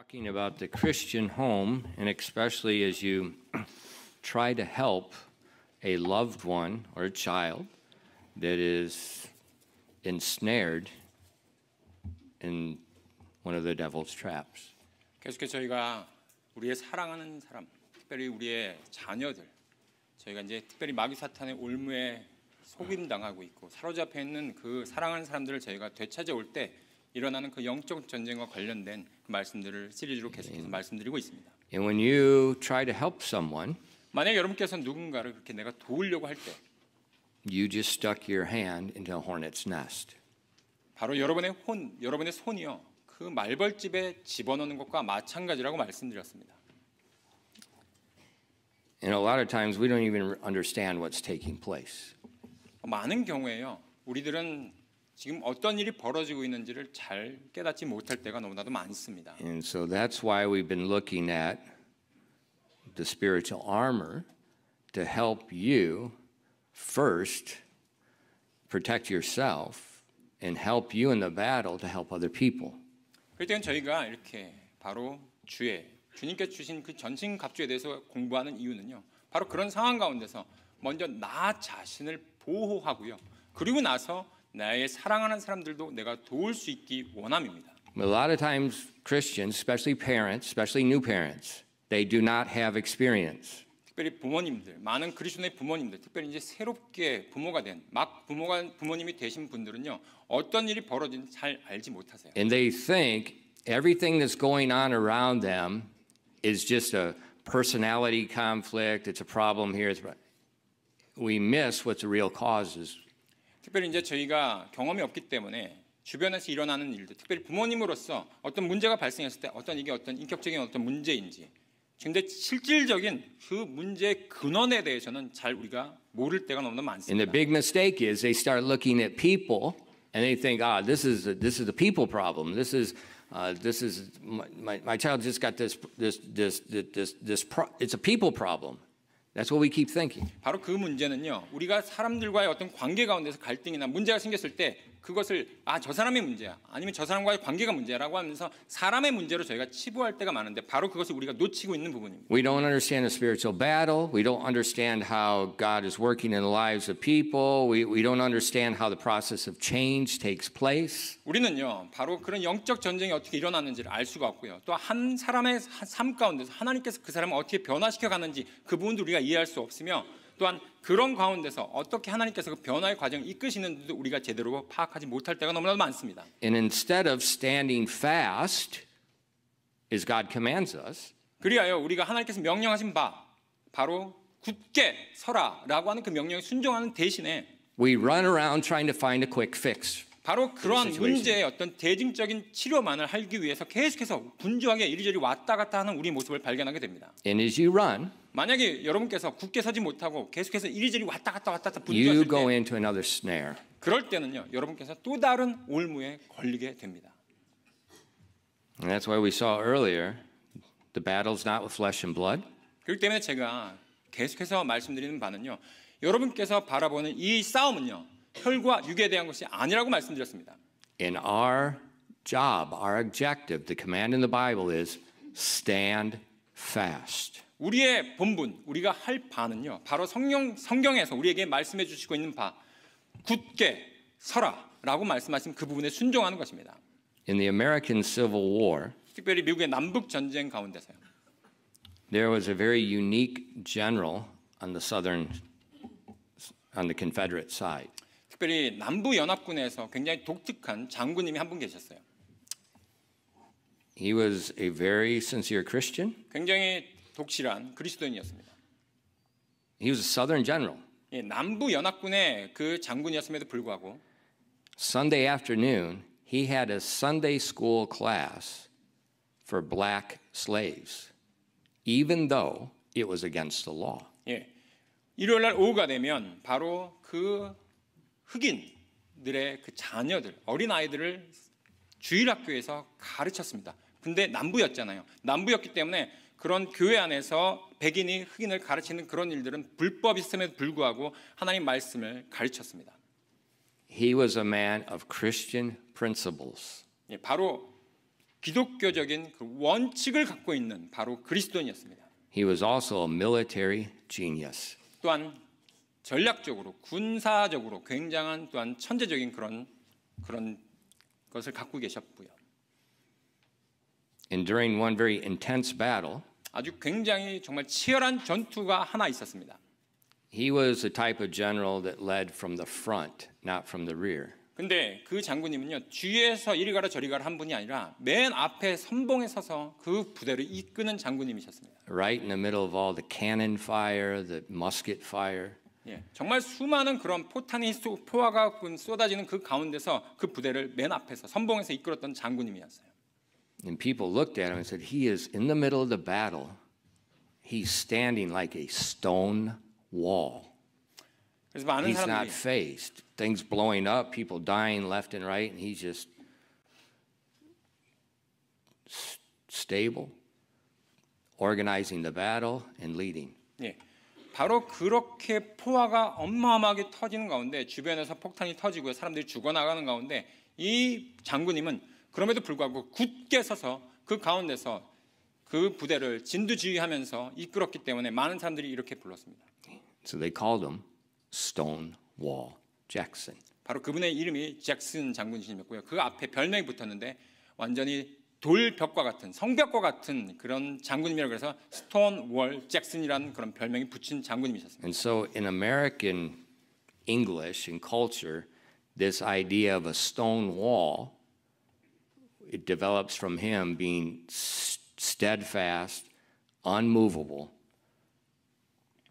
Talking about the Christian home, and especially as you try to help a loved one or a child that is ensnared in one of the devil's traps. 계속해서 저희가 우리의 사랑하는 사람, 특별히 우리의 자녀들, 저희가 이제 특별히 마귀 사탄의 올무에 속임당하고 있고 사로잡혀 있는 그 사랑하는 사람들을 저희가 되찾아올 때 일어나는 그 영적 전쟁과 관련된 그 말씀들을 시리즈로 계속해서 말씀드리고 있습니다. And when you try to help someone, 만약 여러분께서 누군가를 그렇게 내가 도우려고 할 때, you just stuck your hand into a hornet's nest. 바로 여러분의 손이요, 그 말벌집에 집어넣는 것과 마찬가지라고 말씀드렸습니다. And a lot of times we don't even understand what's taking place. 많은 경우에요, 우리들은 지금 어떤 일이 벌어지고 있는지를 잘 깨닫지 못할 때가 너무나도 많습니다. And so that's why we've been looking at the spiritual armor to help you first protect yourself and help you in the battle to help other people. 그럴 때는 저희가 이렇게 바로 주님께 주신 그 전신 갑주에 대해서 공부하는 이유는요, 바로 그런 상황 가운데서 먼저 나 자신을 보호하고요, 그리고 나서 나의 사랑하는 사람들도 내가 도울 수 있기 원함입니다. A lot of times Christians, especially parents, especially new parents, they do not have experience. 특별히 부모님들, 많은 그리스도인의 부모님들, 특별히 이제 새롭게 부모가 된 부모님이 되신 분들은요, 어떤 일이 벌어진지 잘 알지 못하세요. And they think everything that's going on around them is just a personality conflict, it's a problem here. We miss what the real cause is. 특별히 이제 저희가 경험이 없기 때문에 주변에서 일어나는 일들, 특별히 부모님으로서 어떤 문제가 발생했을 때 이게 어떤 인격적인 어떤 문제인지, 근데 실질적인 그 문제의 근원에 대해서는 잘 우리가 모를 때가 너무나 많습니다. And the big mistake is they start looking at people and they think, this is a people problem. This is my child just got this it's a people problem. That's what we keep thinking. 바로 그 문제는요, 우리가 사람들과의 어떤 관계 가운데서 갈등이나 문제가 생겼을 때 그것을 저 사람의 문제야, 아니면 저 사람과의 관계가 문제라고 하면서 사람의 문제로 저희가 치부할 때가 많은데 바로 그것을 우리가 놓치고 있는 부분입니다. We don't understand the spiritual battle. We don't understand how God is working in the lives of people. We don't understand how the process of change takes place. 우리는요, 바로 그런 영적 전쟁이 어떻게 일어나는지를 알 수가 없고요, 또 한 사람의 삶 가운데서 하나님께서 그 사람을 어떻게 변화시켜 가는지 그 부분도 우리가 이해할 수 없으며, 또한 그런 가운데서 어떻게 하나님께서 그 변화의 과정을 이끄시는지도 우리가 제대로 파악하지 못할 때가 너무나 많습니다. And instead of standing fast, as God commands us, 그리하여 우리가 하나님께서 명령하신 바로 굳게 서라라고 하는 그 명령에 순종하는 대신에 we run around trying to find a quick fix. 바로 그러한 문제의 어떤 대증적인 치료만을 하기 위해서 계속해서 분주하게 이리저리 왔다 갔다 하는 우리 모습을 발견하게 됩니다. And as you run, 만약에 여러분께서 굳게 서지 못하고 계속해서 이리저리 왔다 갔다 you 분주하실 go 때, into another snare. 그럴 때는요, 여러분께서 또 다른 올무에 걸리게 됩니다. And that's why we saw earlier, the battle's not with flesh and blood. 그렇기 때문에 제가 계속해서 말씀드리는 바는요, 여러분께서 바라보는 이 싸움은요, 혈과 육에 대한 것이 아니라고 말씀드렸습니다. And our job, our objective, the command in the Bible is stand fast. 우리의 본분, 우리가 할 바는요, 바로 성경에서 우리에게 말씀해 주시고 있는 바, 굳게 서라라고 말씀하신 그 부분에 순종하는 것입니다. In the American Civil War, 특별히 미국의 남북 전쟁 가운데서요, there was a very unique general on the Confederate side. 특별히 남부 연합군에서 굉장히 독특한 장군님이 한 분 계셨어요. He was a very sincere Christian. 굉장히 독실한 그리스도인이었습니다. He was a Southern general. 예, 남부 연합군의 그 장군이었음에도 불구하고 Sunday afternoon, he had a Sunday school class for black slaves, even though it was against the law. 예, 일요일 날 오후가 되면 바로 그 흑인들의 그 자녀들, 어린 아이들을 주일학교에서 가르쳤습니다. 근데 남부였잖아요. 남부였기 때문에 그런 교회 안에서 백인이 흑인을 가르치는 그런 일들은 불법이었음에도 불구하고 하나님 말씀을 가르쳤습니다. He was a man of Christian principles. 예, 바로 기독교적인 그 원칙을 갖고 있는 바로 그리스도인이었습니다. He was also a military genius. 또한 전략적으로 군사적으로 굉장한 또한 천재적인 그런 것을 갖고 계셨고요. And during one very intense battle, 아주 굉장히 정말 치열한 전투가 하나 있었습니다. he was the type of general that led from the front, not from the rear. 근데 그 장군님은요, 뒤에서 이리 가라 저리 가라 한 분이 아니라 맨 앞에 선봉에 서서 그 부대를 이끄는 장군님이셨습니다. Right in the middle of all the cannon fire, the musket fire. 예, 정말 수많은 그런 포탄이 포화가 쏟아지는 그 가운데서 그 부대를 맨 앞에서 선봉에서 이끌었던 장군님이었어요. And people looked at him and said, he is in the middle of the battle. He's standing like a stone wall. 그래서 많은 He's not 사람들이 phased. Things blowing up, people dying left and right, and he's just stable, organizing the battle and leading. 예, 바로 그렇게 포화가 어마어마하게 터지는 가운데 주변에서 폭탄이 터지고 사람들이 죽어나가는 가운데 이 장군님은 그럼에도 불구하고 굳게 서서 그 가운데서 그 부대를 진두지휘하면서 이끌었기 때문에 많은 사람들이 이렇게 불렀습니다. So they called him Stonewall Jackson. 바로 그분의 이름이 잭슨 장군이셨고요. 그 앞에 별명이 붙었는데 완전히 돌벽과 같은 성벽과 같은 그런 장군님이라고 해서 스톤월 잭슨이라는 그런 별명이 붙인 장군님이셨습니다. And so in American English and culture, this idea of a stone wall, it develops from him being steadfast, unmovable,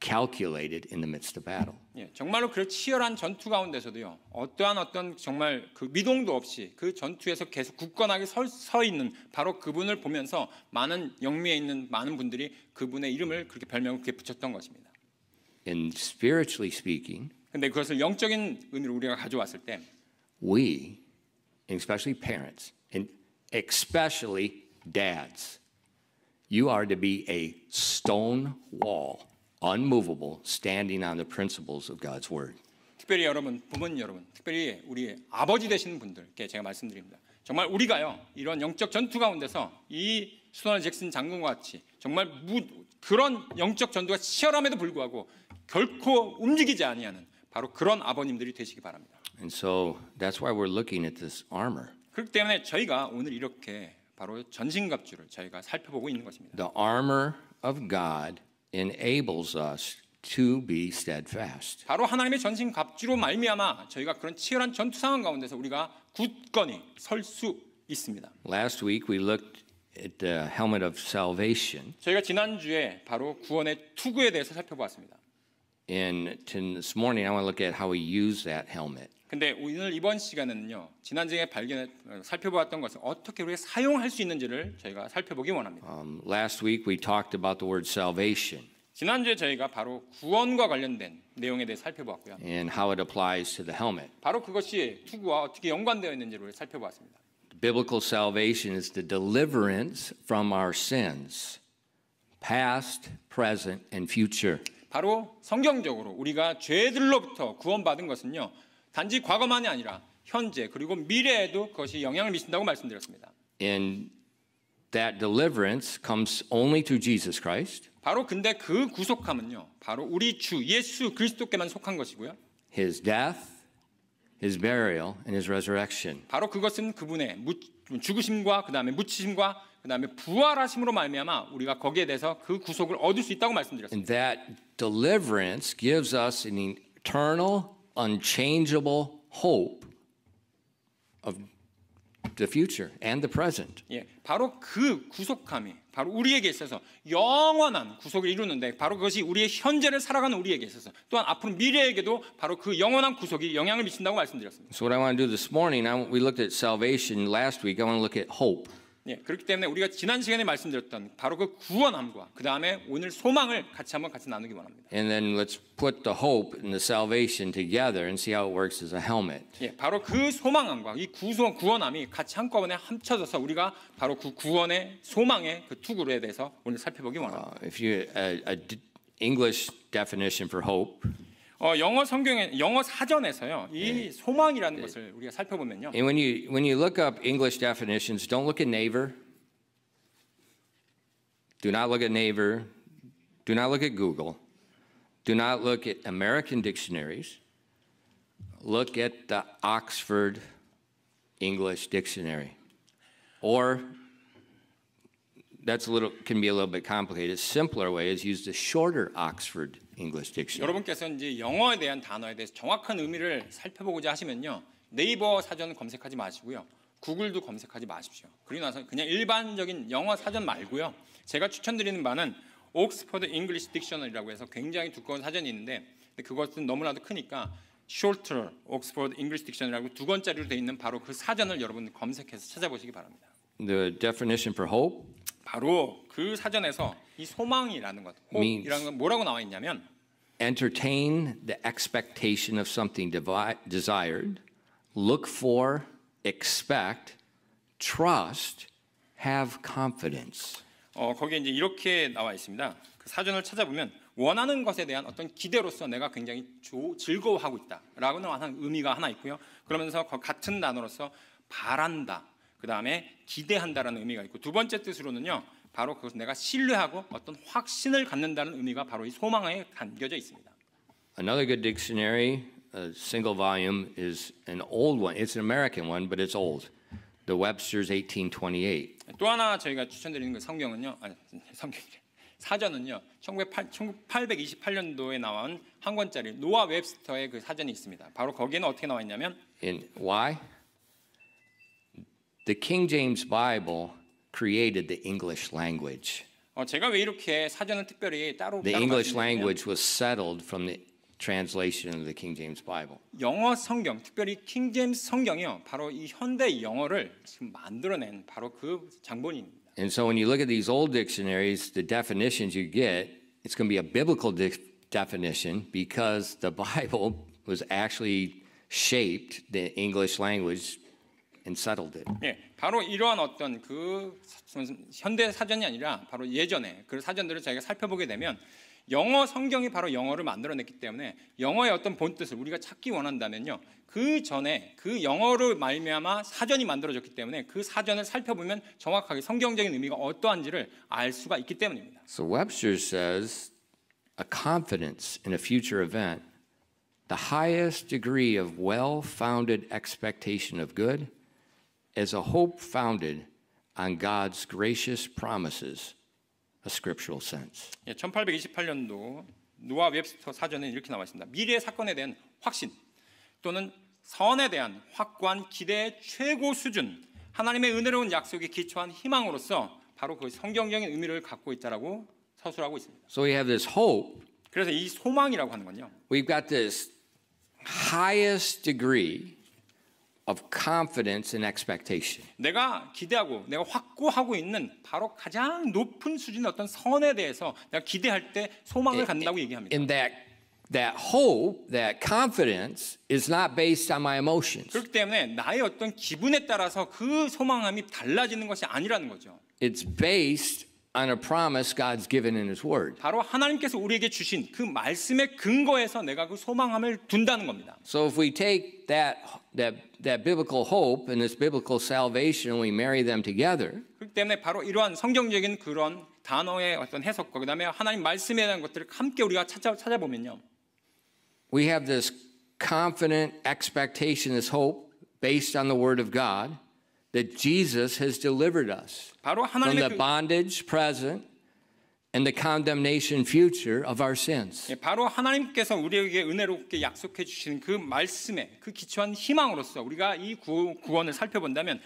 calculated in the midst of battle. 예, 정말로 그 치열한 전투 가운데서도요. 어떤 정말 그 미동도 없이 그 전투에서 계속 굳건하게 서 있는 바로 그분을 보면서 많은 영미에 있는 많은 분들이 그분의 이름을 그렇게 별명을 그렇게 붙였던 것입니다. And spiritually speaking, 근데 그것을 영적인 의미로 우리가 가져왔을 때 we, especially parents, and especially dads, you are to be a stone wall, unmovable, standing on the principles of God's word. 특별히 여러분, 부모님 여러분, 특별히 우리 아버지 되시는 분들께 제가 말씀드립니다. 정말 우리가요 이런 영적 전투 가운데서 이 스톤월 잭슨 장군과 같이 정말 그런 영적 전투가 치열함에도 불구하고 결코 움직이지 아니하는 바로 그런 아버님들이 되시기 바랍니다. And so that's why we're looking at this armor. 그렇기 때문에 저희가 오늘 이렇게 바로 전신갑주를 저희가 살펴보고 있는 것입니다. The armor of God enables us to be steadfast. 바로 하나님의 전신갑주로 말미암아 저희가 그런 치열한 전투 상황 가운데서 우리가 굳건히 설 수 있습니다. Last week we looked at the helmet of salvation. 저희가 지난주에 바로 구원의 투구에 대해서 살펴보았습니다. And this morning I want to look at how we use that helmet. 근데 오늘 이번 시간에는요. 지난주에 살펴보았던 것을 어떻게 우리가 사용할 수 있는지를 저희가 살펴보기 원합니다. Last week we talked about the word salvation 지난주에 저희가 바로 구원과 관련된 내용에 대해 살펴보았고요. and how it applies to the helmet. 바로 그것이 투구와 어떻게 연관되어 있는지를 살펴보았습니다. Biblical salvation is the deliverance from our sins, past, present, and future. 바로 성경적으로 우리가 죄들로부터 구원받은 것은요. 단지 과거만이 아니라 현재 그리고 미래에도 그것이 영향을 미친다고 말씀드렸습니다. And that deliverance comes only through Jesus Christ, 바로 근데 그 구속함은요. 바로 우리 주 예수 그리스도께만 속한 것이고요. His death, His burial, and His resurrection. 바로 그것은 그분의 죽으심과 그다음에 묻히심과 그다음에 부활하심으로 말미암아 우리가 거기에 대해서 그 구속을 얻을 수 있다고 말씀드렸습니다. And that deliverance gives us an eternal, unchangeable hope of the future and the present. 예, 바로 그 구속함이 바로 우리에게 있어서 영원한 구속을 이루는데 바로 그것이 우리의 현재를 살아가는 우리에게 있어서 또한 앞으로 미래에게도 바로 그 영원한 구속이 영향을 미친다고 말씀드렸습니다. So what I want to do this morning, we looked at salvation last week. I want to look at hope. 예, 그렇기 때문에 우리가 지난 시간에 말씀드렸던 바로 그 구원함과 그 다음에 오늘 소망을 같이 나누기 원합니다. And then let's put the hope and the salvation together and see how it works as a helmet. 예, 바로 그 소망함과 이 구원함이 같이 한꺼번에 합쳐져서 우리가 바로 그 구원의 소망의 그 투구에 대해서 오늘 살펴보기 원합니다. If you English definition for hope, 영어 성경에 영어 사전에서요. 이 소망이라는 것을 우리가 살펴보면요. And when you look up English definitions, don't look at Naver. Do not look at Naver. Do not look at Google. Do not look at American dictionaries. Look at the Oxford English Dictionary. Or can be a little bit complicated. A simpler way is use the shorter Oxford English Dictionary. 여러분께서 이제 영어에 대한 단어에 대해서 정확한 의미를 살펴보고자 하시면요. 네이버 사전 검색하지 마시고요. 구글도 검색하지 마십시오. 그리고 나서 그냥 일반적인 영어 사전 말고요. 제가 추천드리는 바는 옥스퍼드 잉글리시 딕셔너리라고 해서 굉장히 두꺼운 사전이 있는데 그것은 너무나도 크니까 Shorter Oxford English Dictionary라고 두 권짜리로 되어 있는 바로 그 사전을 여러분 검색해서 찾아보시기 바랍니다. The definition for hope 바로 그 사전에서 이 소망이라는 것, hope이라는 건 뭐라고 나와 있냐면 entertain the expectation of something desired, look for, expect, trust, have confidence. 거기에 이제 이렇게 나와 있습니다. 그 사전을 찾아보면 원하는 것에 대한 어떤 기대로서 내가 굉장히 즐거워하고 있다라고는 하는 의미가 하나 있고요. 그러면서 같은 단어로서 바란다, 그 다음에 기대한다라는 의미가 있고 두 번째 뜻으로는요. 바로 그것을 내가 신뢰하고 어떤 확신을 갖는다는 의미가 바로 이 소망에 담겨져 있습니다. Another good dictionary, a single volume, is an old one. It's an American one, but it's old. The Webster's 1828. 또 하나 저희가 추천드리는 그 성경은요. 사전은요. 1828년도에 나온 한 권짜리 노아 웹스터의 그 사전이 있습니다. 바로 거기에는 어떻게 나와 있냐면 why? The King James Bible created the English language. 제가 왜 이렇게 사전을 특별히 따로 The English language was settled from the translation of the King James Bible. 영어 성경, 특별히 킹 제임스 성경이요. 바로 이 현대 영어를 지금 만들어낸 바로 그 장본인입니다. And so when you look at these old dictionaries, the definitions you get, it's going to be a biblical definition because the Bible was actually shaped the English language and settled it. 예, 바로 이러한 어떤 그 현대 사전이 아니라 바로 예전에 그 사전들을 저희가 살펴보게 되면 영어 성경이 바로 영어를 만들어냈기 때문에 영어의 어떤 본뜻을 우리가 찾기 원한다면요. 그 전에 그 영어로 말미암아 사전이 만들어졌기 때문에 그 사전을 살펴보면 정확하게 성경적인 의미가 어떠한지를 알 수가 있기 때문입니다. So Webster says a confidence in a future event, the highest degree of well-founded expectation of good, is a hope founded on God's gracious promises. A scriptural sense. 1828년도 노아 웹스터 사전에 이렇게 나와 있습니다. 미래의 사건에 대한 확신 또는 선에 대한 확고한 기대의 최고 수준, 하나님의 은혜로운 약속에 기초한 희망으로서 바로 그 성경적인 의미를 갖고 있다라고 서술하고 있습니다. So we have this hope. 그래서 이 소망이라고 하는 건요. We've got this highest degree of confidence and expectation. 내가 기대하고 내가 확고하고 있는 바로 가장 높은 수준의 어떤 선에 대해서 내가 기대할 때 소망을 갖는다고 얘기합니다. And that hope, that confidence is not based on my emotions. 그렇기 때문에 나의 어떤 기분에 따라서 그 소망함이 달라지는 것이 아니라는 거죠. It's based on a promise God's given in His Word. 바로 하나님께서 우리에게 주신 그 말씀의 근거에서 내가 그 소망함을 둔다는 겁니다. So if we take that biblical hope and this biblical salvation and we marry them together, 그렇기 때문에 바로 이러한 성경적인 그런 단어의 어떤 해석과 그다음에 하나님 말씀에 대한 것들을 함께 우리가 찾아보면요. We have this confident expectation, this hope based on the Word of God that Jesus has delivered us 바로 from 하나님의 the bondage present and the condemnation future of our sins. 바로 하나님께서 우리에게 은혜롭게 약속해 주신 그 말씀에 그 기초한 희망으로서 우리가 이 구원을 살펴본다면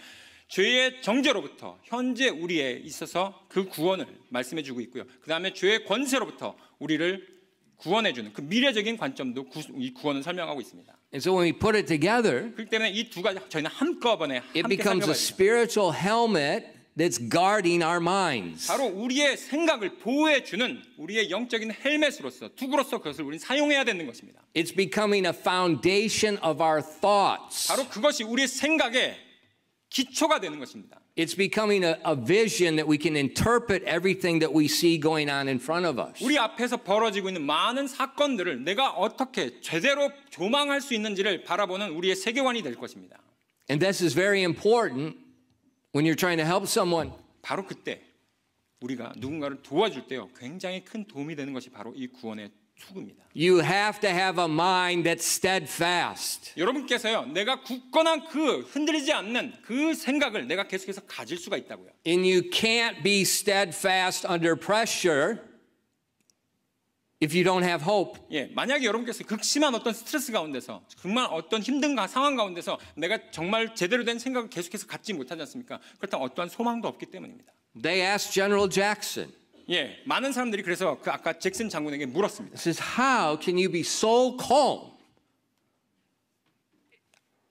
죄의 정죄로부터 현재 우리에 있어서 그 구원을 말씀해 주고 있고요. 그다음에 죄의 권세로부터 우리를 구원해 주는 그 미래적인 관점도 이 구원을 설명하고 있습니다. And so when we put it together, 그렇기 때문에 이 두 가지 저희는 한꺼번에 it 함께 becomes a 살펴봐야 됩니다. spiritual helmet that's guarding our minds. 바로 우리의 생각을 보호해 주는 우리의 영적인 헬멧으로서 투구로서 그것을 우리는 사용해야 되는 것입니다. It's becoming a foundation of our thoughts. 바로 그것이 우리의 생각의 기초가 되는 것입니다. It's becoming a vision that we can interpret everything that we see going on in front of us. 우리 앞에서 벌어지고 있는 많은 사건들을 내가 어떻게 제대로 조망할 수 있는지를 바라보는 우리의 세계관이 될 것입니다. And this is very important when you're trying to help someone. 바로 그때 우리가 누군가를 도와줄 때요, 굉장히 큰 도움이 되는 것이 바로 이 구원의 투구입니다. You have to have a mind that's steadfast. 여러분께서요, 내가 굳건한 그 흔들리지 않는 그 생각을 내가 계속해서 가질 수가 있다고요. And you can't be steadfast under pressure if you don't have hope. 예, 만약에 여러분께서 극심한 어떤 스트레스 가운데서 정말 어떤 힘든 상황 가운데서 내가 정말 제대로 된 생각을 계속해서 갖지 못하지 않습니까? 그렇다면 어떠한 소망도 없기 때문입니다. They asked General Jackson. 예, 많은 사람들이 그래서 그 아까 잭슨 장군에게 물었습니다. Says, how can you be so calm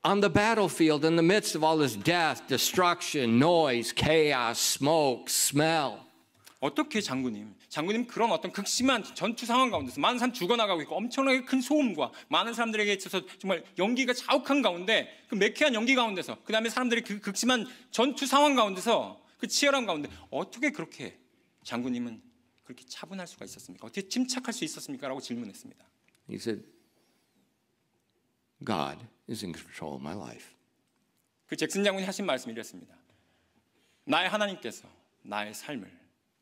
on the battlefield in the midst of all this death, destruction, noise, chaos, smoke, smell? 어떻게 장군님 그런 어떤 극심한 전투 상황 가운데서 많은 사람 죽어나가고 있고 엄청나게 큰 소음과 많은 사람들에게 있어서 정말 연기가 자욱한 가운데 그 매캐한 연기 가운데서 그 다음에 사람들이 그 극심한 전투 상황 가운데서 그 치열한 가운데 어떻게 그렇게 장군님은 그렇게 차분할 수가 있었습니까? 어떻게 침착할 수 있었습니까? 라고 질문했습니다. He said, God is in control of my life. 그 잭슨 장군이 하신 말씀이 이랬습니다. 나의 하나님께서 나의 삶을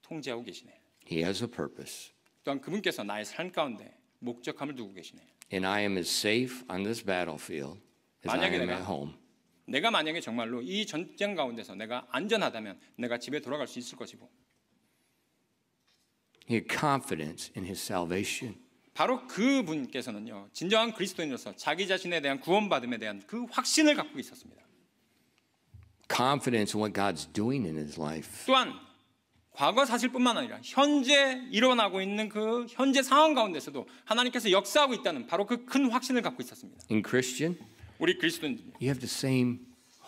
통제하고 계시네. He has a purpose. 또한 그분께서 나의 삶 가운데 목적함을 두고 계시네. And I am as safe on this battlefield as I am at home. 내가 만약에 정말로 이 전쟁 가운데서 내가 안전하다면 내가 집에 돌아갈 수 있을 것이고. He had confidence in his salvation. 바로 그분께서는요, 진정한 그리스도인으로서 자기 자신에 대한 구원받음에 대한 그 확신을 갖고 있었습니다. Confidence in what God's doing in his life. 또한 과거 사실뿐만 아니라 현재 일어나고 있는 그 현재 상황 가운데서도 하나님께서 역사하고 있다는 바로 그 큰 확신을 갖고 있었습니다. In Christian, 우리 그리스도인들, you have the same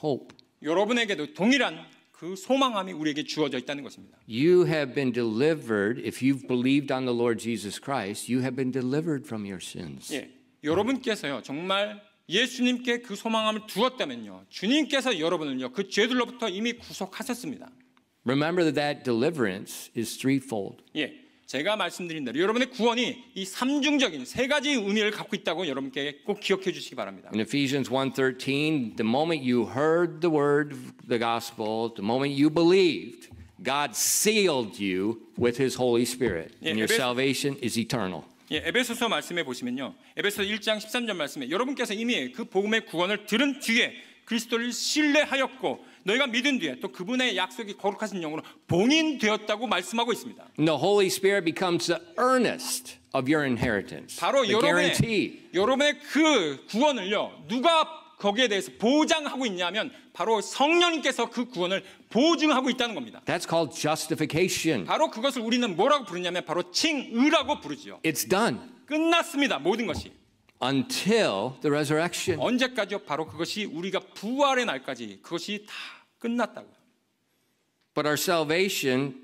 hope. 여러분에게도 동일한 그 소망함이 우리에게 주어져 있다는 것입니다. You have been delivered, if you've believed on the Lord Jesus Christ, you have been delivered from your sins. 예, 여러분께서요 정말 예수님께 그 소망함을 두었다면요, 주님께서 여러분을요 그 죄들로부터 이미 구속하셨습니다. Remember that deliverance is threefold. 예, 제가 말씀드린 대로 여러분의 구원이 이 삼중적인 세 가지 의미를 갖고 있다고 여러분께 꼭 기억해 주시기 바랍니다. In Ephesians 1:13, the moment you heard the word, the gospel, the moment you believed, God sealed you with His Holy Spirit, and your salvation is eternal. 예, 에베소서 말씀에 보시면요, 에베소 1장 13절 말씀에 여러분께서 이미 그 복음의 구원을 들은 뒤에 그리스도를 신뢰하였고 너희가 믿은 뒤에 또 그분의 약속이 거룩하신 영으로 봉인되었다고 말씀하고 있습니다. And the Holy Spirit becomes the earnest of your inheritance. 바로 the guarantee. 여러분의 그 구원을요, 누가 거기에 대해서 보장하고 있냐면 바로 성령님께서 그 구원을 보증하고 있다는 겁니다. That's called justification. 바로 그것을 우리는 뭐라고 부르냐면 바로 칭의라고 부르지요. It's done. 끝났습니다. 모든 것이. Until the resurrection. 언제까지요? 바로 그것이 우리가 부활의 날까지 그것이 다 끝났다고요. But our salvation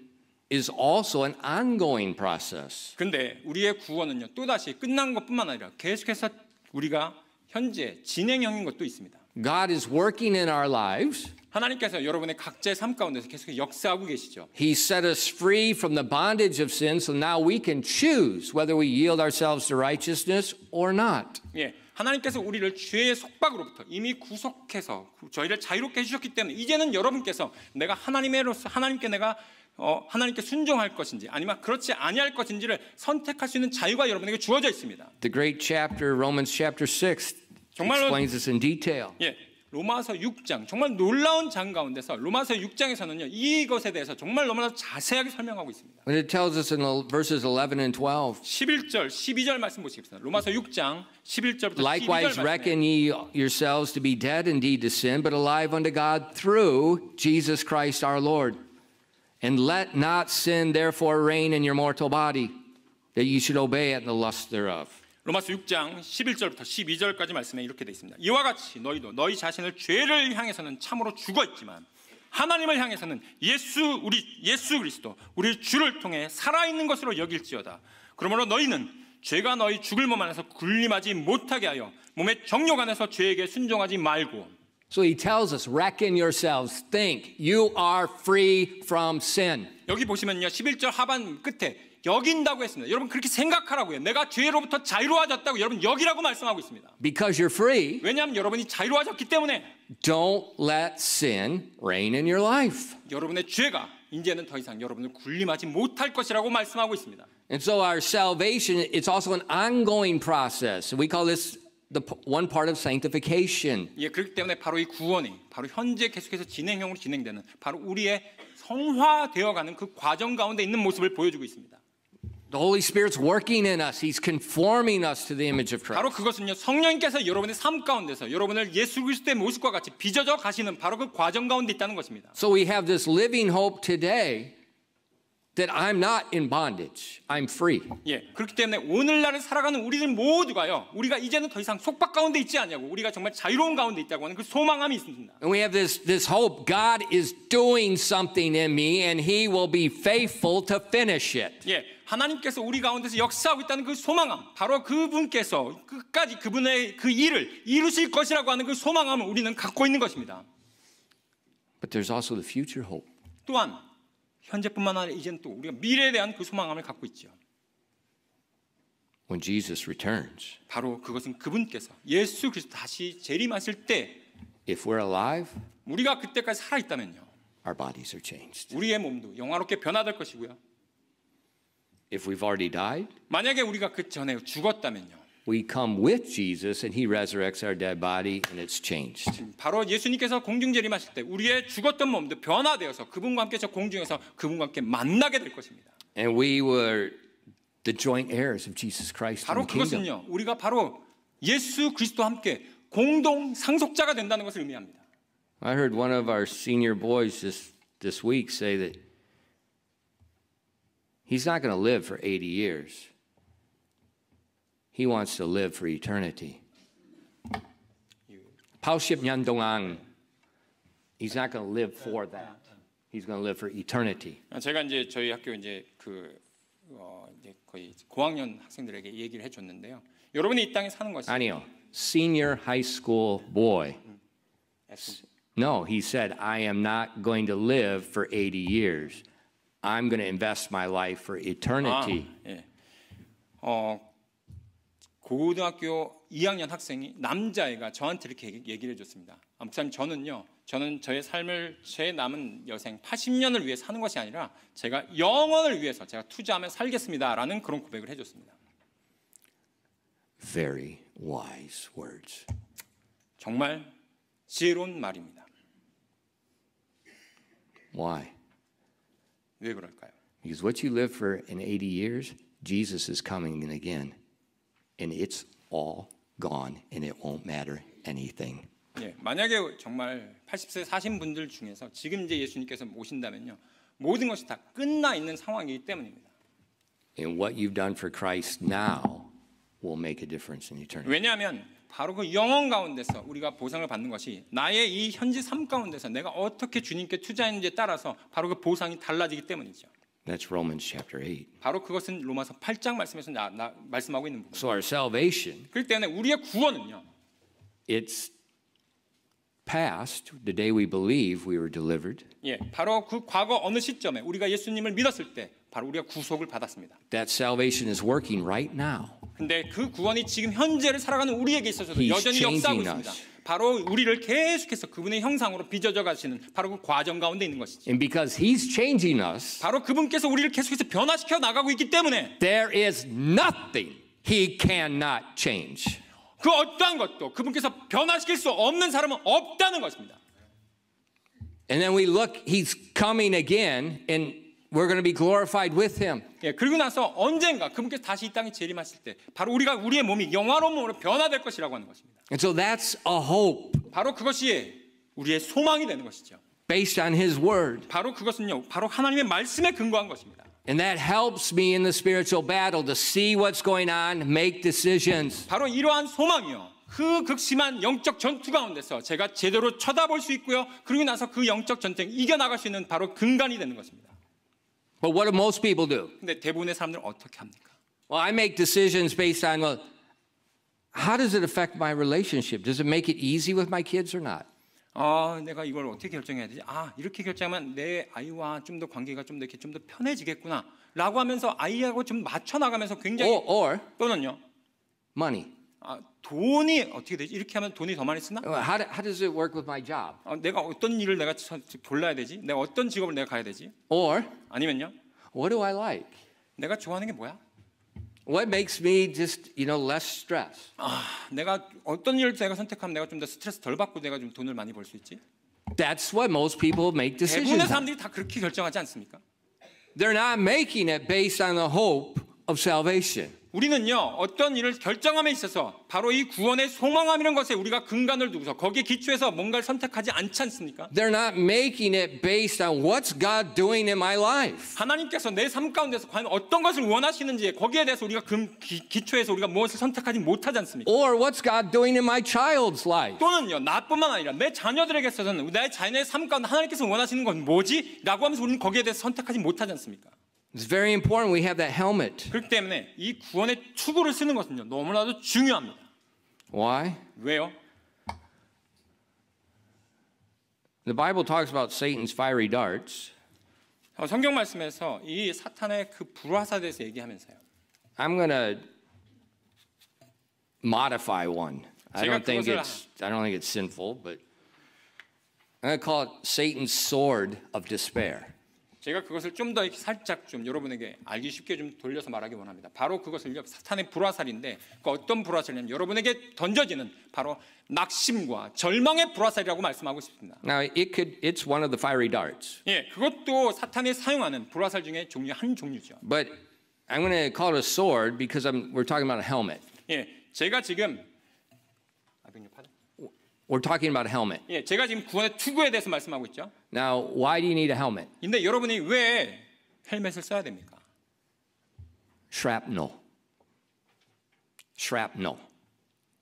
is also an ongoing process. 근데 우리의 구원은요, 또다시 끝난 것뿐만 아니라 계속해서 우리가 현재 진행형인 것도 있습니다. God is working in our lives. 하나님께서 여러분의 각자의 삶 가운데서 계속 역사하고 계시죠. He set us free from the bondage of sin, so now we can choose whether we yield ourselves to righteousness or not. 예, 하나님께서 우리를 죄의 속박으로부터 이미 구속해서 저희를 자유롭게 해주셨기 때문에 이제는 여러분께서 내가 하나님께 내가 하나님께 순종할 것인지 아니면 그렇지 아니할 것인지를 선택할 수 있는 자유가 여러분에게 주어져 있습니다. The great chapter, Romans chapter 6, explains this in detail. 예, 로마서 6장 정말 놀라운 장 가운데서 로마서 6장에서는요 이것에 대해서 정말 너무나 자세하게 설명하고 있습니다. And it tells us in verses 11 and 12. 11절, 12절 말씀 보시겠습니다. 로마서 6장 11절부터 12절 Likewise 말씀. reckon ye yourselves to be dead indeed to sin, but alive unto God through Jesus Christ our Lord. And let not sin therefore reign in your mortal body, that ye should obey it in the lust thereof. 로마서 6장 11절부터 12절까지 말씀에 이렇게 되어 있습니다. 이와 같이 너희도 너희 자신을 죄를 향해서는 참으로 죽어 있지만 하나님을 향해서는 예수 그리스도 우리 주를 통해 살아있는 것으로 여길지어다. 그러므로 너희는 죄가 너희 죽을 몸 안에서 군림하지 못하게 하여 몸의 정욕 안에서 죄에게 순종하지 말고. So he tells us, reckon yourselves, think you are free from sin. 여기 보시면요. 11절 하반 끝에 여긴다고 했습니다. 여러분 그렇게 생각하라고요. 내가 죄로부터 자유로워졌다고 여러분 여기라고 말씀하고 있습니다. Because you're free, 왜냐하면 여러분이 자유로워졌기 때문에 don't let sin reign in your life. 여러분의 죄가 이제는 더 이상 여러분을 군림하지 못할 것이라고 말씀하고 있습니다. And so our salvation, it's also an ongoing process. We call this the one part of sanctification. 예, 그렇기 때문에 바로 이 구원이 바로 현재 계속해서 진행형으로 진행되는 바로 우리의 성화되어가는 그 과정 가운데 있는 모습을 보여주고 있습니다. The Holy Spirit's working in us. He's conforming us to the image of 바로 Christ. 그것은요. 성령님께서 여러분의 삶 가운데서 여러분을 예수 그리스도의 모습과 같이 빚어져 가시는 바로 그 과정 가운데 있다는 것입니다. So we have this living hope today that I'm not in bondage. I'm free. 예, 그렇기 때문에 오늘날을 살아가는 우리들 모두가요. 우리가 이제는 더 이상 속박 가운데 있지 않냐고 우리가 정말 자유로운 가운데 있다고 하는 그 소망함이 있습니다. And we have this hope. God is doing something in me and he will be faithful to finish it. 예, 하나님께서 우리 가운데서 역사하고 있다는 그 소망함, 바로 그분께서 끝까지 그분의 그 일을 이루실 것이라고 하는 그 소망함을 우리는 갖고 있는 것입니다. But there's also the future hope. 또한 현재뿐만 아니라 이제는 또 우리가 미래에 대한 그 소망함을 갖고 있죠. When Jesus returns, 바로 그것은 그분께서 예수 그리스도 다시 재림하실 때 if we're alive, 우리가 그때까지 살아 있다면요. our bodies are changed. 우리의 몸도 영화롭게 변화될 것이고요. If we've already died, 만약에 우리가 그 전에 죽었다면요. we come with Jesus and he resurrects our dead body and it's changed. 바로 예수님께서 공중 재림하실 때 우리의 죽었던 몸도 변화되어서 그분과 함께 저 공중에서 그분과 함께 만나게 될 것입니다. And we were the joint heirs of Jesus Christ in 바로 the kingdom. 그것은요. 우리가 바로 예수 그리스도와 함께 공동 상속자가 된다는 것을 의미합니다. I heard one of our senior boys this week say that he's not going to live for 80 years. He wants to live for eternity. 80년 동안 he's not going to live for that. He's going to live for eternity. 제가 이제 저희 학교 이제 이제 거의 고학년 학생들에게 얘기를 해줬는데요. 여러분이 이 땅에 사는 것이 아니요. Senior high school boy. No, he said, I am not going to live for 80 years. I'm going to invest my life for eternity. 예. 고등학교 2학년 학생이 남자애가 저한테 이렇게 얘기를 해줬습니다. 목사님 저는 저의 삶을 제 남은 여생 80년을 위해 사는 것이 아니라 제가 영원을 위해서 제가 투자하며 살겠습니다라는 그런 고백을 해줬습니다. Very wise words. 정말 지혜로운 말입니다. Why? 왜 그럴까요? Because what you live for in 80 years, Jesus is coming in again. And it's all gone and it won't matter anything. 예, 만약에 정말 80세 사신 분들 중에서 지금 이제 예수님께서 오신다면요. 모든 것이 다 끝나 있는 상황이기 때문입니다. And what you've done for Christ now will make a difference in eternity. 왜냐하면 바로 그 영원 가운데서 우리가 보상을 받는 것이 나의 이 현재 삶 가운데서 내가 어떻게 주님께 투자했는지에 따라서 바로 그 보상이 달라지기 때문이죠. That's Romans chapter 8. 바로 그것은 로마서 8장 말씀에서 말씀하고 있는 부분. So our salvation, 그렇기 때문에 우리의 구원은요. it's past the day we believe we were delivered. 예, 바로 그 과거 어느 시점에 우리가 예수님을 믿었을 때 바로 우리가 구속을 받았습니다. That salvation is working right now. 근데 그 구원이 지금 현재를 살아가는 우리에게 있어서도 He's 여전히 역사하고 changing 있습니다. us. 바로 우리를 계속해서 그분의 형상으로 빚어져 가시는 바로 그 과정 가운데 있는 것이죠. And because he's changing us, 바로 그분께서 우리를 계속해서 변화시켜 나가고 있기 때문에 there is nothing he cannot change. 그 어떠한 것도 그분께서 변화시킬 수 없는 사람은 없다는 것입니다. And then we look, he's coming again and we're going to be glorified with him. 예, 그리고 나서 언젠가 그분께서 다시 이 땅에 재림하실 때 바로 우리의 몸이 영화로운 몸으로 변화될 것이라고 하는 것입니다. And so that's a hope 바로 그것이 우리의 소망이 되는 것이죠. based on his word. 바로 그것은요. 바로 하나님의 말씀에 근거한 것입니다. And that helps me in the spiritual battle to see what's going on, make decisions. 바로 이러한 소망이요. 그 극심한 영적 전투 가운데서 제가 제대로 쳐다볼 수 있고요. 그리고 나서 그 영적 전쟁 이겨나갈 수 있는 바로 근간이 되는 것입니다. But what do most people do? 근데 대부분의 사람들은 어떻게 합니까? Well, I make decisions based on, well, how does it affect my relationship? Does it make it easy with my kids or not? 내가 이걸 어떻게 결정해야 되지? 이렇게 결정하면 내 아이와 좀 더 관계가 좀 더 이렇게 좀 더 편해지겠구나라고 하면서 아이하고 좀 맞춰 나가면서 굉장히 Or 또는요. money. 돈이 어떻게 되지? 이렇게 하면 돈이 더 많이 쓰나? How does it work with my job? 내가 어떤 일을 내가 골라야 되지? 내가 어떤 직업을 내가 가야 되지? Or 아니면요. what do I like? 내가 좋아하는 게 뭐야? What makes me just, less stress? 내가 어떤 일을 내가 선택하면 내가 좀 더 스트레스 덜 받고 내가 좀 돈을 많이 벌 수 있지? That's what most people make decisions 대부분의 on. 사람들이 다 그렇게 결정하지 않습니까? They're not making it based on the hope of salvation. 우리는요 어떤 일을 결정함에 있어서 바로 이 구원의 소망함이라는 것에 우리가 근간을 두고서 거기에 기초해서 뭔가를 선택하지 않지 않습니까? They're not making it based on what's God doing in my life. 하나님께서 내 삶 가운데서 과연 어떤 것을 원하시는지 거기에 대해서 우리가 기초해서 우리가 무엇을 선택하지 못하지 않습니까? Or what's God doing in my child's life. 또는요 나뿐만 아니라 내 자녀들에게 있어서는 내 자녀의 삶 가운데 하나님께서 원하시는 건 뭐지? 라고 하면서 우리는 거기에 대해서 선택하지 못하지 않습니까? It's very important we have that helmet. 그렇기 때문에 이 구원의 투구를 쓰는 것은요 너무나도 중요합니다. Why? 왜요? The Bible talks about Satan's fiery darts. 성경 말씀에서 이 사탄의 그 불화살에 대해서 얘기하면서요. I'm going to modify one. I don't think it's sinful, but I'm going to call it Satan's sword of despair. 제가 그것을 좀 더 살짝 좀 여러분에게 알기 쉽게 좀 돌려서 말하기 원합니다. 바로 그것을요 사탄의 불화살인데 그 어떤 불화살이냐면 여러분에게 던져지는 바로 낙심과 절망의 불화살이라고 말씀하고 싶습니다. Now it's one of the fiery darts. 예, 그것도 사탄이 사용하는 불화살 중에 한 종류죠. But I'm going to call it a sword because we're talking about a helmet. 예, 제가 지금 We're talking about a helmet. 예, 제가 지금 구원의 투구에 대해서 말씀하고 있죠. Now, why do you need a helmet? 근데 여러분이 왜 헬멧을 써야 됩니까? Shrapnel.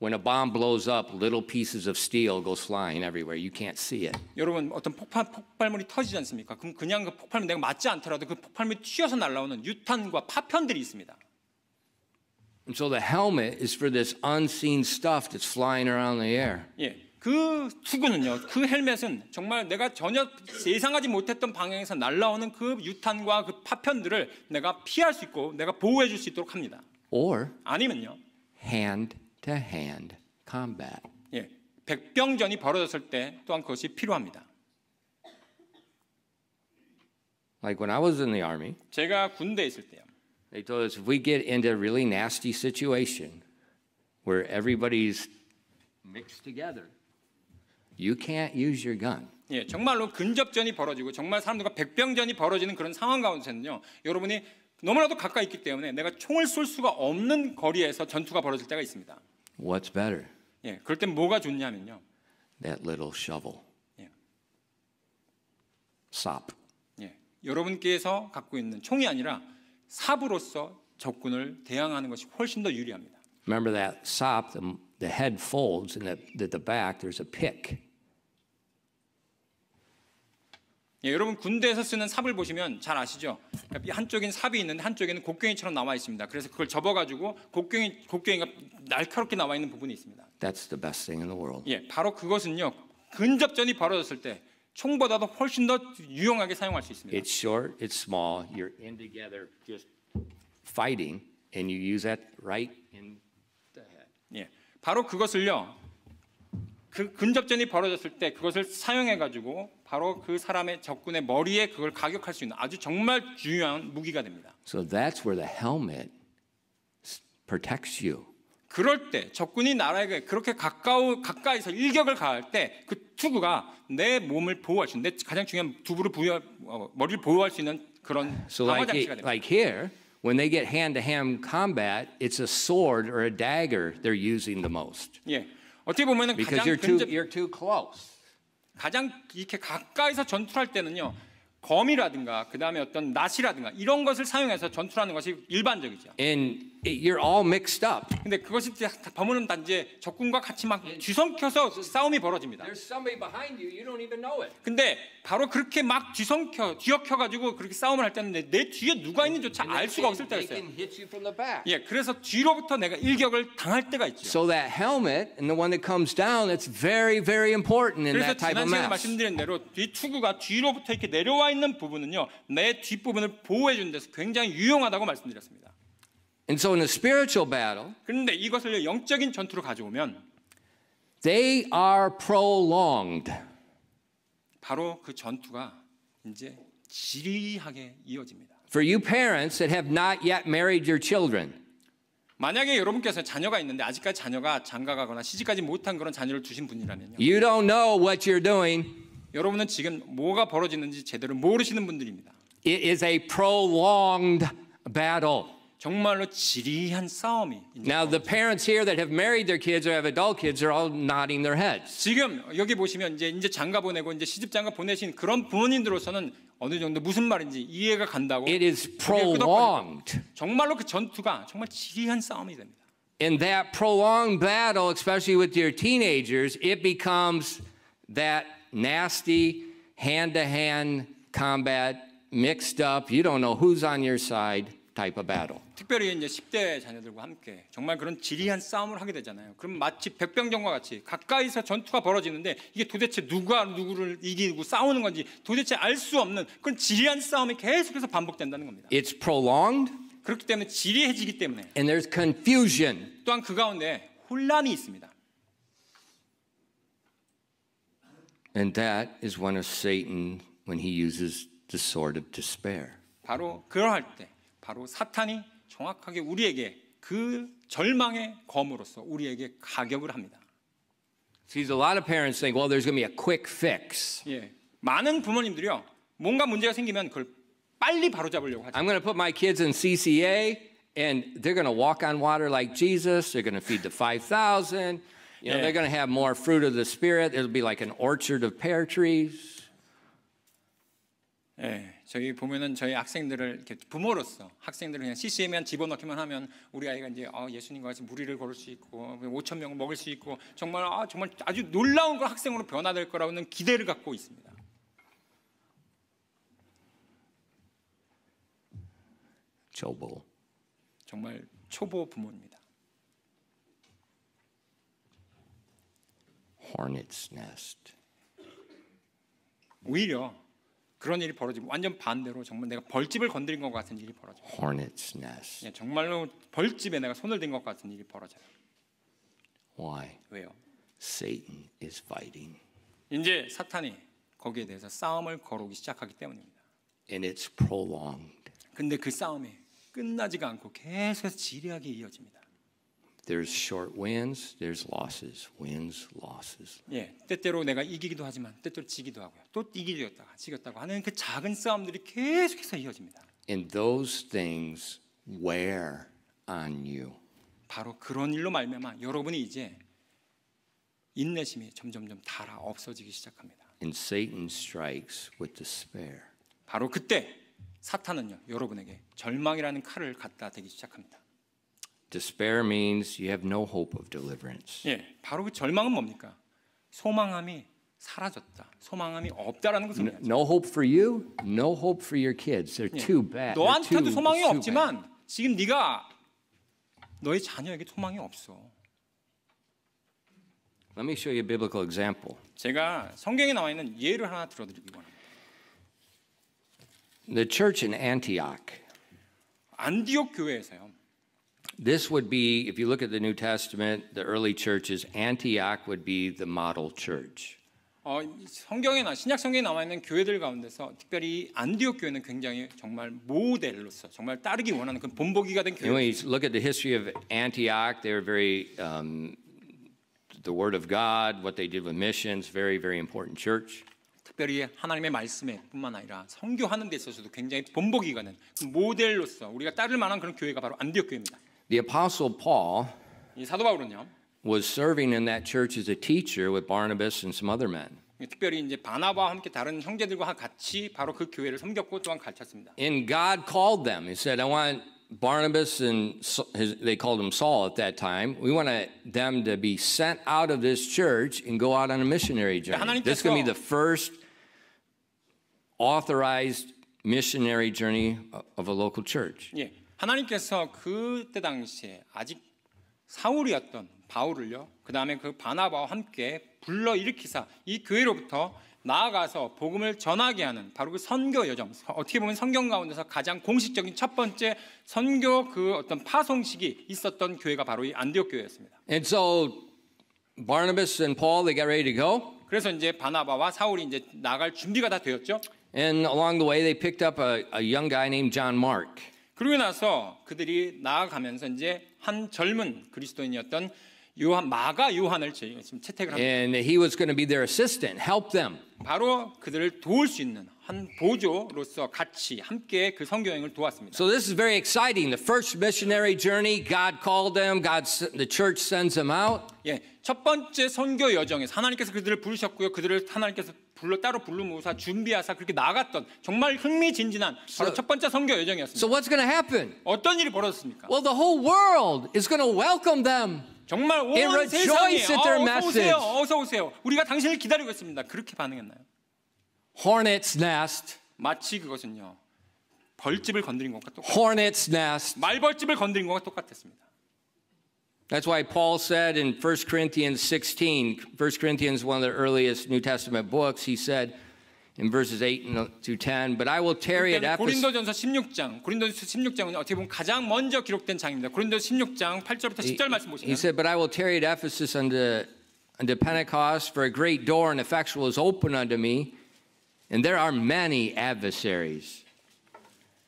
When a bomb blows up, little pieces of steel go flying everywhere. You can't see it. 여러분 어떤 폭발물이 터지지 않습니까? 그럼 그냥 그 폭발물 내가 맞지 않더라도 그 폭발물이 튀어서 날아오는 유탄과 파편들이 있습니다. And so the helmet is for this unseen stuff that's flying around the air. 예. 그 투구는요, 그 헬멧은 정말 내가 전혀 예상하지 못했던 방향에서 날아오는 그 유탄과 그 파편들을 내가 피할 수 있고 내가 보호해 줄 수 있도록 합니다. Or 아니면요, hand-to-hand combat. 예, 백병전이 벌어졌을 때 또한 그것이 필요합니다. Like when I was in the army, 제가 군대에 있을 때요. they told us if we get into a really nasty situation where everybody's mixed together, you can't use your gun. 예, 정말로 근접전이 벌어지고 정말 사람들과 백병전이 벌어지는 그런 상황 가운데서는요. 여러분이 너무나도 가까이 있기 때문에 내가 총을 쏠 수가 없는 거리에서 전투가 벌어질 때가 있습니다. What's better? 예, 그럴 땐 뭐가 좋냐면요. That little shovel. 예. Sop. 예, 여러분께서 갖고 있는 총이 아니라 삽으로서 적군을 대항하는 것이 훨씬 더 유리합니다. Remember that sop, the head folds and at the back there's a pick. 예, 여러분 군대에서 쓰는 삽을 보시면 잘 아시죠? 한쪽엔 삽이 있는데 한쪽에는 곡괭이처럼 나와 있습니다. 그래서 그걸 접어가지고 곡괭이가 날카롭게 나와 있는 부분이 있습니다. That's the best thing in the world. 예, 바로 그것은요 근접전이 벌어졌을 때 총보다도 훨씬 더 유용하게 사용할 수 있습니다. It's short, it's small. You're in together, just fighting, and you use that right in the head. 예, 바로 그것을요. 그 근접전이 벌어졌을 때 그것을 사용해 가지고 바로 그 사람의 적군의 머리에 그걸 가격할 수 있는 아주 정말 중요한 무기가 됩니다. So that's where the helmet protects you. 그럴 때 적군이 나라에게 그렇게 가까이서 일격을 가할 때 그 투구가 내 몸을 보호할 수 있는 내 가장 중요한 머리를 보호할 수 있는 그런 방어 장치가 됩니다. Like here, when they get hand-to-hand combat, it's a sword or a dagger they're using the most. 예, 어떻게 보면은 Because you're too close. 가장 이렇게 가까이서 전투할 때는요 검이라든가 그 다음에 어떤 낫이라든가 이런 것을 사용해서 전투하는 것이 일반적이죠. And you're all mixed up. 근데 그것이 버무는 단지 적군과 같이 막 뒤섞여서 싸움이 벌어집니다. There's somebody behind you, you don't even know it. 근데 바로 그렇게 막 뒤섞여가지고 그렇게 싸움을 할 때는 내 뒤에 누가 있는지조차 알 수가 없을 때가 They 있어요. can hit you from the back. 예, 그래서 뒤로부터 내가 일격을 당할 때가 있죠. So that helmet and the one that comes down, it's very, very important in 그래서 that type 지난 of 시간에 mess. 말씀드린 대로 뒤 투구가 뒤로부터 이렇게 내려와 있는 부분은요, 내 뒷부분을 보호해 주는 데서 굉장히 유용하다고 말씀드렸습니다. And so in a spiritual battle, 그런데 이것을 영적인 전투로 가져오면 they are prolonged. 바로 그 전투가 이제 지리하게 이어집니다. For you parents that have not yet married your children, 만약에 여러분께서 자녀가 있는데 아직까지 자녀가 장가가거나 시집가지 못한 그런 자녀를 두신 분이라면요, you don't know what you're doing. 여러분은 지금 뭐가 벌어지는지 제대로 모르시는 분들입니다. It is a prolonged battle. 정말로 지리한 싸움이. Now, the parents here that have married their kids or have adult kids are all nodding their heads. 지금 여기 보시면 이제 장가 보내고 이제 시집 장가 보내신 그런 부모님들로서는 어느 정도 무슨 말인지 이해가 간다고. It is prolonged. 정말로 그 전투가 정말 지리한 싸움이 됩니다. In that prolonged battle, especially with your teenagers, it becomes that nasty hand-to-hand combat, mixed up, you don't know who's on your side type of battle. 특별히 이제 10대 자녀들과 함께 정말 그런 지리한 싸움을 하게 되잖아요. 그럼 마치 백병전과 같이 가까이서 전투가 벌어지는데 이게 도대체 누가 누구를 이기고 싸우는 건지 도대체 알 수 없는 그런 지리한 싸움이 계속해서 반복된다는 겁니다. It's prolonged, 그렇기 때문에 지리해지기 때문에 and there's confusion. 또한 그 가운데 혼란이 있습니다. And that is one of Satan when he uses the sword of despair. 바로 그러할 때 바로 사탄이 정확하게 우리에게 그 절망의 검으로서 우리에게 가격을 합니다. See, a lot of parents think, well, there's going to be a quick fix. 예, 많은 부모님들이요, 뭔가 문제가 생기면 그걸 빨리 바로잡으려고 하죠. I'm going to put my kids in CCA, and they're going to walk on water like Jesus. They're going to feed the 5,000. You know, Yeah. they're going to have more fruit of the Spirit. It'll be like an orchard of pear trees. 예, 저희 보면은 저희 학생들을 이렇게 부모로서 학생들을 그냥 CC에만 집어넣기만 하면 우리 아이가 이제 예수님과 같이 무리를 걸을 수 있고 5천 명을 먹일 수 있고 정말 정말 아주 놀라운 걸 학생으로 변화될 거라는 기대를 갖고 있습니다. Chobo. 정말 초보 부모입니다. Hornet's nest. 오히려 그런 일이 벌어지고 완전 반대로 정말 내가 벌집을 건드린 것 같은 일이 벌어져요. Hornet's nest. 예, 정말로 벌집에 내가 손을 댄 것 같은 일이 벌어져요. Why? 왜요? Satan is fighting. 이제 사탄이 거기에 대해서 싸움을 걸어오기 시작하기 때문입니다. And it's prolonged. 근데 그 싸움이 끝나지가 않고 계속해서 지리하게 이어집니다. There's short wins, there's losses, wins, losses. 예, 때때로 내가 이기기도 하지만 때때로 지기도 하고요. 또 이기었다가 지겼다가 하는 그 작은 싸움들이 계속해서 이어집니다. And those things wear on you. 바로 그런 일로 말미암아 여러분이 이제 인내심이 점점점 닳아 없어지기 시작합니다. And Satan strikes with despair. 바로 그때 사탄은요, 여러분에게 절망이라는 칼을 갖다 대기 시작합니다. Despair means you have no hope of deliverance. 예, 바로 그 절망은 뭡니까? 소망함이 사라졌다. 소망함이 없다라는 것을 의미하죠. No hope for you, no hope for your kids. They're too bad. They're 너한테도 소망이 too bad. 없지만 지금 네가 너의 자녀에게 소망이 없어. Let me show you a biblical example. 제가 성경에 나와 있는 예를 하나 들어드리기 원합니다. The church in Antioch. 안디옥 교회에서요. This would be, if you look at the New Testament, the early churches, Antioch would be the model church. 성경에 신약 성경에 나와 있는 교회들 가운데서 특별히 안디옥 교회는 굉장히 정말 모델로서 정말 따르기 원하는 그 본보기가 된 And when 교회. you look at the history of Antioch, they were very, the Word of God, what they did with missions, very, very important church. 특별히 하나님의 말씀에 뿐만 아니라 선교하는 데 있어서도 굉장히 본보기가 된 그 모델로서 우리가 따를 만한 그런 교회가 바로 안디옥 교회입니다. The Apostle Paul 이 사도 바울은요. was serving in that church as a teacher with Barnabas and some other men. 특별히 이제 바나바와 함께 다른 형제들과 같이 바로 그 교회를 섬겼고 또한 가르쳤습니다. And God called them. He said, I want Barnabas and they called him Saul at that time. We want them to be sent out of this church and go out on a missionary journey. This is going to be the first authorized missionary journey of a local church. 예, 하나님께서 그때 당시에 아직 사울이었던 바울을요, 그 다음에 그 바나바와 함께 불러 일으키사 이 교회로부터 나아가서 복음을 전하게 하는 바로 그 선교 여정, 어떻게 보면 성경 가운데서 가장 공식적인 첫 번째 선교 그 어떤 파송식이 있었던 교회가 바로 이 안디옥 교회였습니다. And so Barnabas and Paul, they got ready to go. 그래서 이제 바나바와 사울이 이제 나갈 준비가 다 되었죠. And along the way, they picked up a young guy named John Mark. 그러고 나서 그들이 나아가면서 이제 한 젊은 그리스도인이었던 마가 요한을 지금 채택을 합니다. And he was going to be their assistant, help them. 바로 그들을 도울 수 있는 한 보조로서 같이 함께 그 선교 여행을 도왔습니다. So this is very exciting. The first missionary journey, God called them. The church sends them out. 예, 첫 번째 선교 여정에서 하나님께서 그들을 부르셨고요. 그들을 하나님께서 따로 부르면서 준비하사 그렇게 나갔던 정말 흥미진진한 바로 첫 번째 선교 여정이었습니다. So what's going to happen? 어떤 일이 벌어졌습니까? Well, the whole world is going to welcome them. 정말 온 세상이 어서 오세요, 어서 오세요. 우리가 당신을 기다리고 있습니다. 그렇게 반응했나요? Hornet's nest. 마치 그것은요 벌집을 건드린 것과 똑같아요. Hornet's nest. 말벌집을 건드린 것과 똑같았습니다. That's why Paul said in 1 Corinthians 16, 1 Corinthians, one of the earliest New Testament books, he said in verses 8 through 10, but I will tarry at Ephesus. 고린도전서 16장은 어떻게 보면 가장 먼저 기록된 장입니다. 고린도서 16장 8절부터 10절 말씀 보시면 He said, but I will tarry at Ephesus unto Pentecost, for a great door and effectual is open unto me, and there are many adversaries.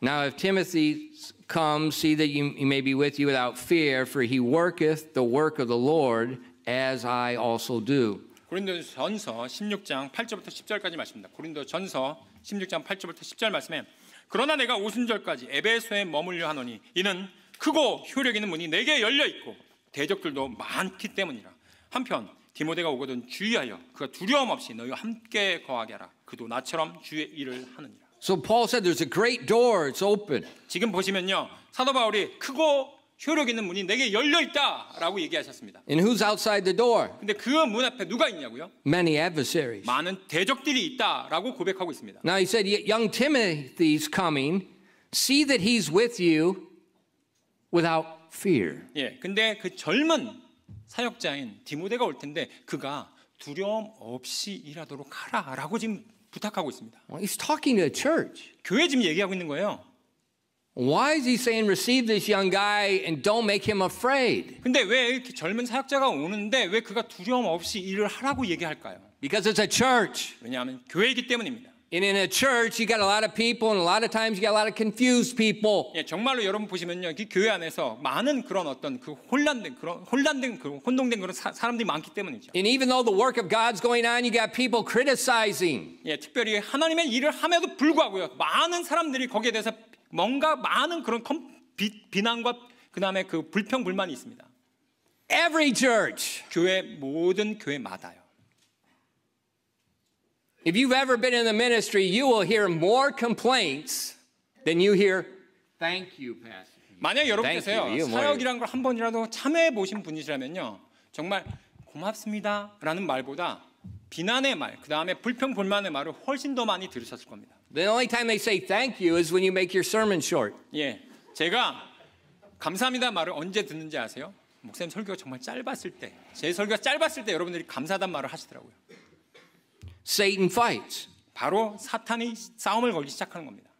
Now if Timothy come, see that he may be with you without fear, for he worketh the work of the Lord, as I also do. 고린도전서 16장 8절부터 10절까지 말씀입니다. 고린도전서 16장 8절부터 10절 말씀에 그러나 내가 오순절까지 에베소에 머물려 하노니 이는 크고 효력 있는 문이 내게 열려 있고 대적들도 많기 때문이라. 한편 디모데가 오거든 주의하여 그가 두려움 없이 너희와 함께 거하게 하라. 그도 나처럼 주의 일을 하느니라. So Paul said there's a great door, it's open. 지금 보시면요. 사도 바울이 크고 효력 있는 문이 내게 열려 있다라고 얘기하셨습니다. And who's outside the door? 근데 그 문 앞에 누가 있냐고요? Many adversaries. 많은 대적들이 있다라고 고백하고 있습니다. Now he said, young Timothy's coming. See that he's with you without fear. 예, 근데 그 젊은 사역자인 디모데가 올 텐데 그가 두려움 없이 일하도록 하라라고 지금 부탁하고 있습니다. Well, he's talking to a church. 교회 지금 얘기하고 있는 거예요. Why is he saying receive this young guy and don't make him afraid? 근데 왜 이렇게 젊은 사역자가 오는데 왜 그가 두려움 없이 일을 하라고 얘기할까요? Because it's a church. 왜냐하면 교회이기 때문입니다. And in a church, you got a lot of people, and a lot of times you got a lot of confused people. 예, 정말로 여러분 보시면요, 그 교회 안에서 많은 그런 어떤 그 혼돈된 그런 사람들이 많기 때문이죠. And even though the work of God's going on, you got people criticizing. 예, 특별히 하나님의 일을 함에도 불구하고요, 많은 사람들이 거기에 대해서 뭔가 많은 그런 비난과 그 다음에 그 불평 불만이 있습니다. Every church. 교회 모든 교회마다요. If you've ever been in the ministry, you will hear more complaints than you hear thank you, Pastor. 만약 여러분께서요 사역이란 걸 한 번이라도 참여해 보신 분이시라면요 정말 고맙습니다라는 말보다 비난의 말, 그 다음에 불평 불만의 말을 훨씬 더 많이 들으셨을 겁니다. The only time they say thank you is when you make your sermon short. 예, 제가 감사합니다 말을 언제 듣는지 아세요? 목사님 설교가 정말 짧았을 때, 제 설교가 짧았을 때 여러분들이 감사하다는 말을 하시더라고요. Satan fights. 바로 사탄이 싸움을 걸기 시작하는 겁니다.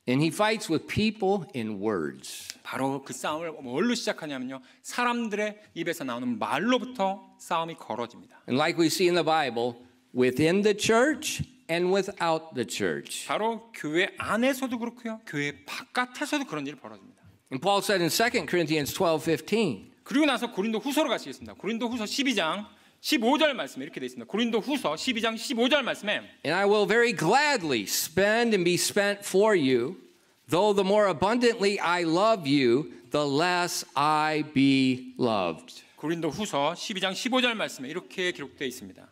And he fights with people in words. 바로 그 싸움을 뭘로 시작하냐면요. 사람들의 입에서 나오는 말로부터 싸움이 걸어집니다. And like we see in the Bible, within the church and without the church. 바로 교회 안에서도 그렇고요. 교회 바깥에서도 그런 일이 벌어집니다. And Paul said in 2 Corinthians 12:15. 그리고 나서 고린도 후서로 가시겠습니다. 고린도 후서 12장 15절 말씀에 이렇게 되어 있습니다. 고린도 후서 12장 15절 말씀에 And I will very gladly spend and be spent for you, though the more abundantly I love you, the less I be loved. 고린도후서 12장 15절 말씀에 이렇게 기록되어 있습니다.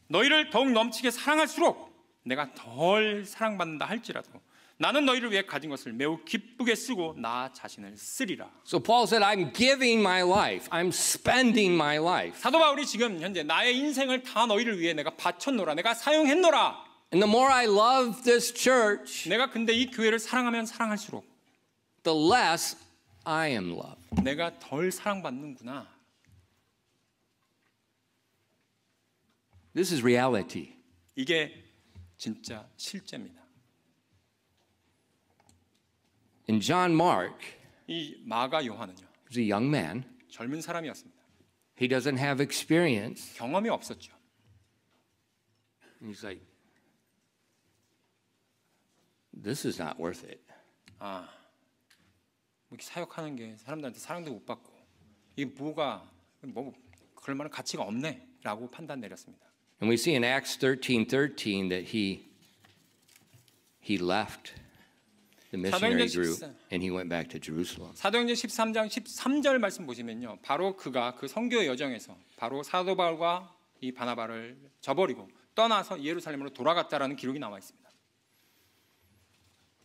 너희를 더욱 넘치게 사랑할수록 내가 덜 사랑받는다 할지라도 나는 너희를 위해 가진 것을 매우 기쁘게 쓰고 나 자신을 쓰리라. So Paul said, I'm giving my life. I'm spending my life. 사도 바울이 지금 현재 나의 인생을 다 너희를 위해 내가 바쳤노라. 내가 사용했노라. And the more I love this church, 내가 근데 이 교회를 사랑하면 사랑할수록 the less I am loved. 내가 덜 사랑받는구나. This is reality. 이게 진짜 실제입니다. And John Mark 이 마가 요한은요. was a young man. 젊은 사람이었습니다. He doesn't have experience. 경험이 없었죠. And he's like, this is not worth it. 이렇게 사역하는 게 사람들한테 사랑도 못 받고 이게 뭐 그럴 만한 가치가 없네라고 판단 내렸습니다. And we see in Acts 13:13 that he left the missionary group and he went back to Jerusalem. 사도행전 13장 13절 말씀 보시면요. 바로 그가 그 선교 여정에서 바로 사도 바울과 이 바나바를 저버리고 떠나서 예루살렘으로 돌아갔다라는 기록이 나와 있습니다.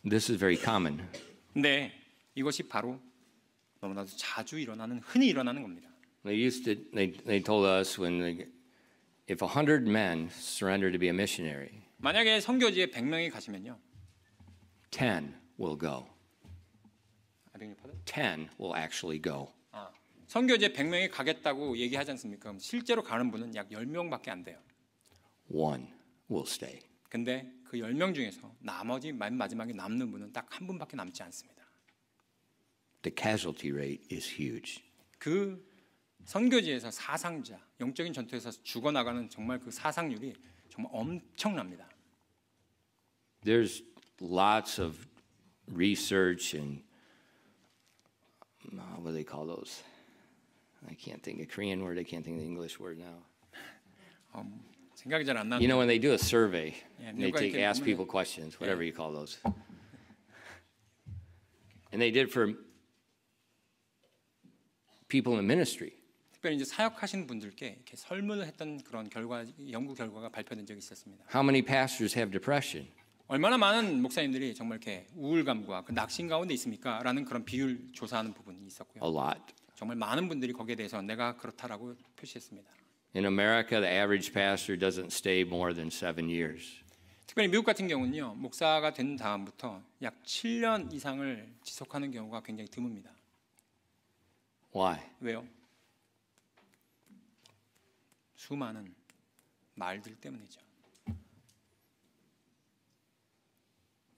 This is very common. 근데 이것이 바로 너무나도 자주 일어나는 흔히 일어나는 겁니다. They told us if 100 men surrender to be a missionary, 만약에 선교지에 100명이 가시면요. 10 will go. 10 will actually go. 선교지에 100명이 가겠다고 얘기하지 않습니까? 그럼 실제로 가는 분은 약 10명밖에 안 돼요. 1 will stay. 근데 그 10명 중에서 나머지 마지막에 남는 분은 딱 한 분밖에 남지 않습니다. The casualty rate is huge. 그 선교지에서 사상자, 영적인 전투에서 죽어나가는 정말 그 사상률이 정말 엄청납니다. There's lots of research and what do they call those? I can't think of Korean word. I can't think of the English word now. 생각이 잘 안 나는데. You know when they do a survey, they 누가 이렇게 ask people questions, whatever you call those. And they did for people in ministry. 특별히 이제 사역하시는 분들께 이렇게 설문을 했던 그런 연구 결과가 발표된 적이 있었습니다. How many pastors have depression? 얼마나 많은 목사님들이 정말 이렇게 우울감과 그 낙심 가운데 있습니까?라는 그런 비율 조사하는 부분이 있었고요. A lot. 정말 많은 분들이 거기에 대해서 내가 그렇다라고 표시했습니다. In America, the average pastor doesn't stay more than 7 years. 특별히 미국 같은 경우는요. 목사가 된 다음부터 약 7년 이상을 지속하는 경우가 굉장히 드뭅니다. Why? 왜요? 수많은 말들 때문이죠.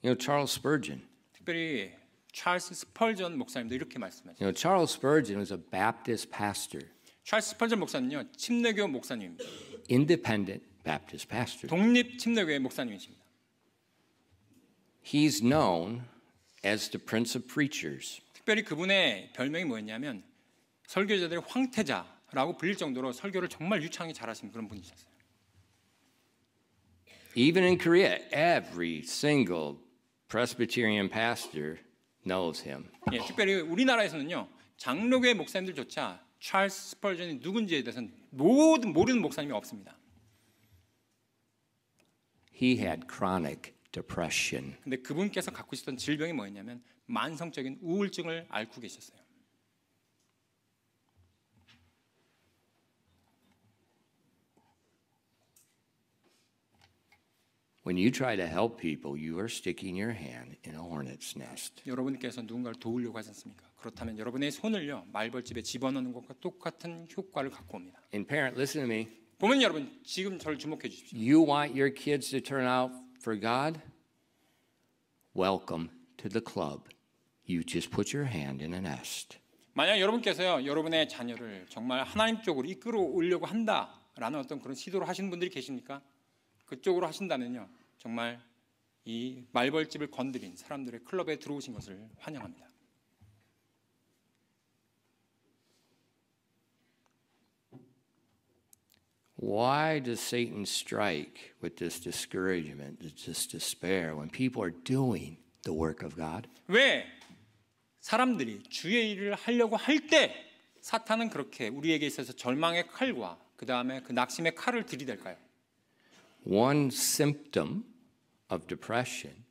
You know, Charles Spurgeon. 특별히 찰스 스펄전 목사님도 이렇게 말씀하셨어요. You know, Charles Spurgeon was a Baptist pastor. 찰스 스펄전 목사님은요. 침례교 목사님입니다. Independent Baptist pastor. 독립 침례교회 목사님이십니다. He's known as the Prince of Preachers. 특별히 그분의 별명이 뭐였냐면 설교자들의 황태자라고 불릴 정도로 설교를 정말 유창하게 잘하시는 그런 분이셨어요. Even in Korea, every single Presbyterian pastor knows him. 예, 특별히 우리나라에서는요. 장로교회 목사님들조차 찰스 스펄전이 누군지에 대해서는 모르는 목사님이 없습니다. He had chronic depression. 근데 그분께서 갖고 있었던 질병이 뭐였냐면 만성적인 우울증을 앓고 계셨어요. When you try to help people, you are sticking your hand in a hornet's nest. 여러분께서 누군가를 도우려고 하지 않습니까? 그렇다면 여러분의 손을요 말벌집에 집어넣는 것과 똑같은 효과를 갖고 옵니다. And parent, listen to me. 보면 여러분 지금 저를 주목해 주십시오. You want your kids to turn out for God? Welcome to the club. You just put your hand in a nest. 만약 여러분께서요 여러분의 자녀를 정말 하나님 쪽으로 이끌어오려고 한다라는 어떤 그런 시도를 하시는 분들이 계십니까? 그쪽으로 하신다면요 정말 이 말벌집을 건드린 사람들의 클럽에 들어오신 것을 환영합니다. Why does Satan strike with this discouragement, this despair, when people are doing the work of God? 왜 사람들이 주의 일을 하려고 할 때 사탄은 그렇게 우리에게 있어서 절망의 칼과 그 다음에 그 낙심의 칼을 들이댈까요? One symptom of depression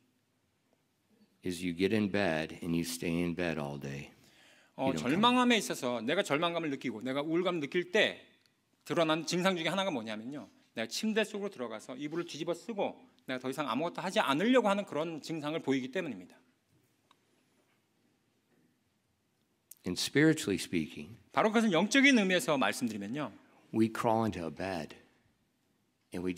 is you get in bed and you stay in bed all day. 절망함에 있어서 내가 절망감을 느끼고 내가 우울감 느낄 때 드러난 증상 중에 하나가 뭐냐면요. 내가 침대 속으로 들어가서 이불을 뒤집어 쓰고 내가 더 이상 아무것도 하지 않으려고 하는 그런 증상을 보이기 때문입니다. And spiritually speaking, 바로 그것은 영적인 의미에서 말씀드리면요. we crawl into a bed and I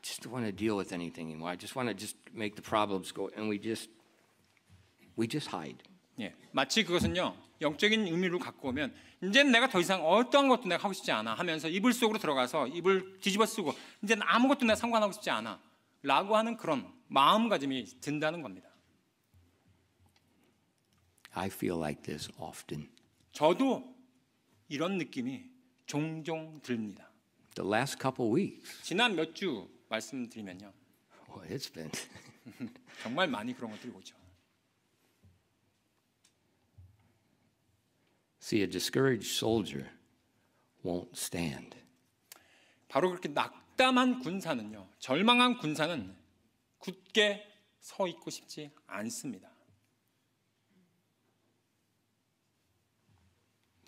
just don't want to deal with anything anymore. I just want to just make the problems go and we just hide. 예, 마치 그것은요. 영적인 의미로 갖고 오면 이제는 내가 더 이상 어떠한 것도 내가 하고 싶지 않아 하면서 이불 속으로 들어가서 이불 뒤집어 쓰고 이제는 아무것도 내가 상관하고 싶지 않아 라고 하는 그런 마음가짐이 든다는 겁니다. I feel like this often. 저도 이런 느낌이 종종 듭니다. The last couple weeks, 지난 몇 주 말씀드리면요. it's been 정말 많이 그런 것들이 오죠. See, a discouraged soldier won't stand. 바로 그렇게 낙담한 군사는요. 절망한 군사는 굳게 서 있고 싶지 않습니다.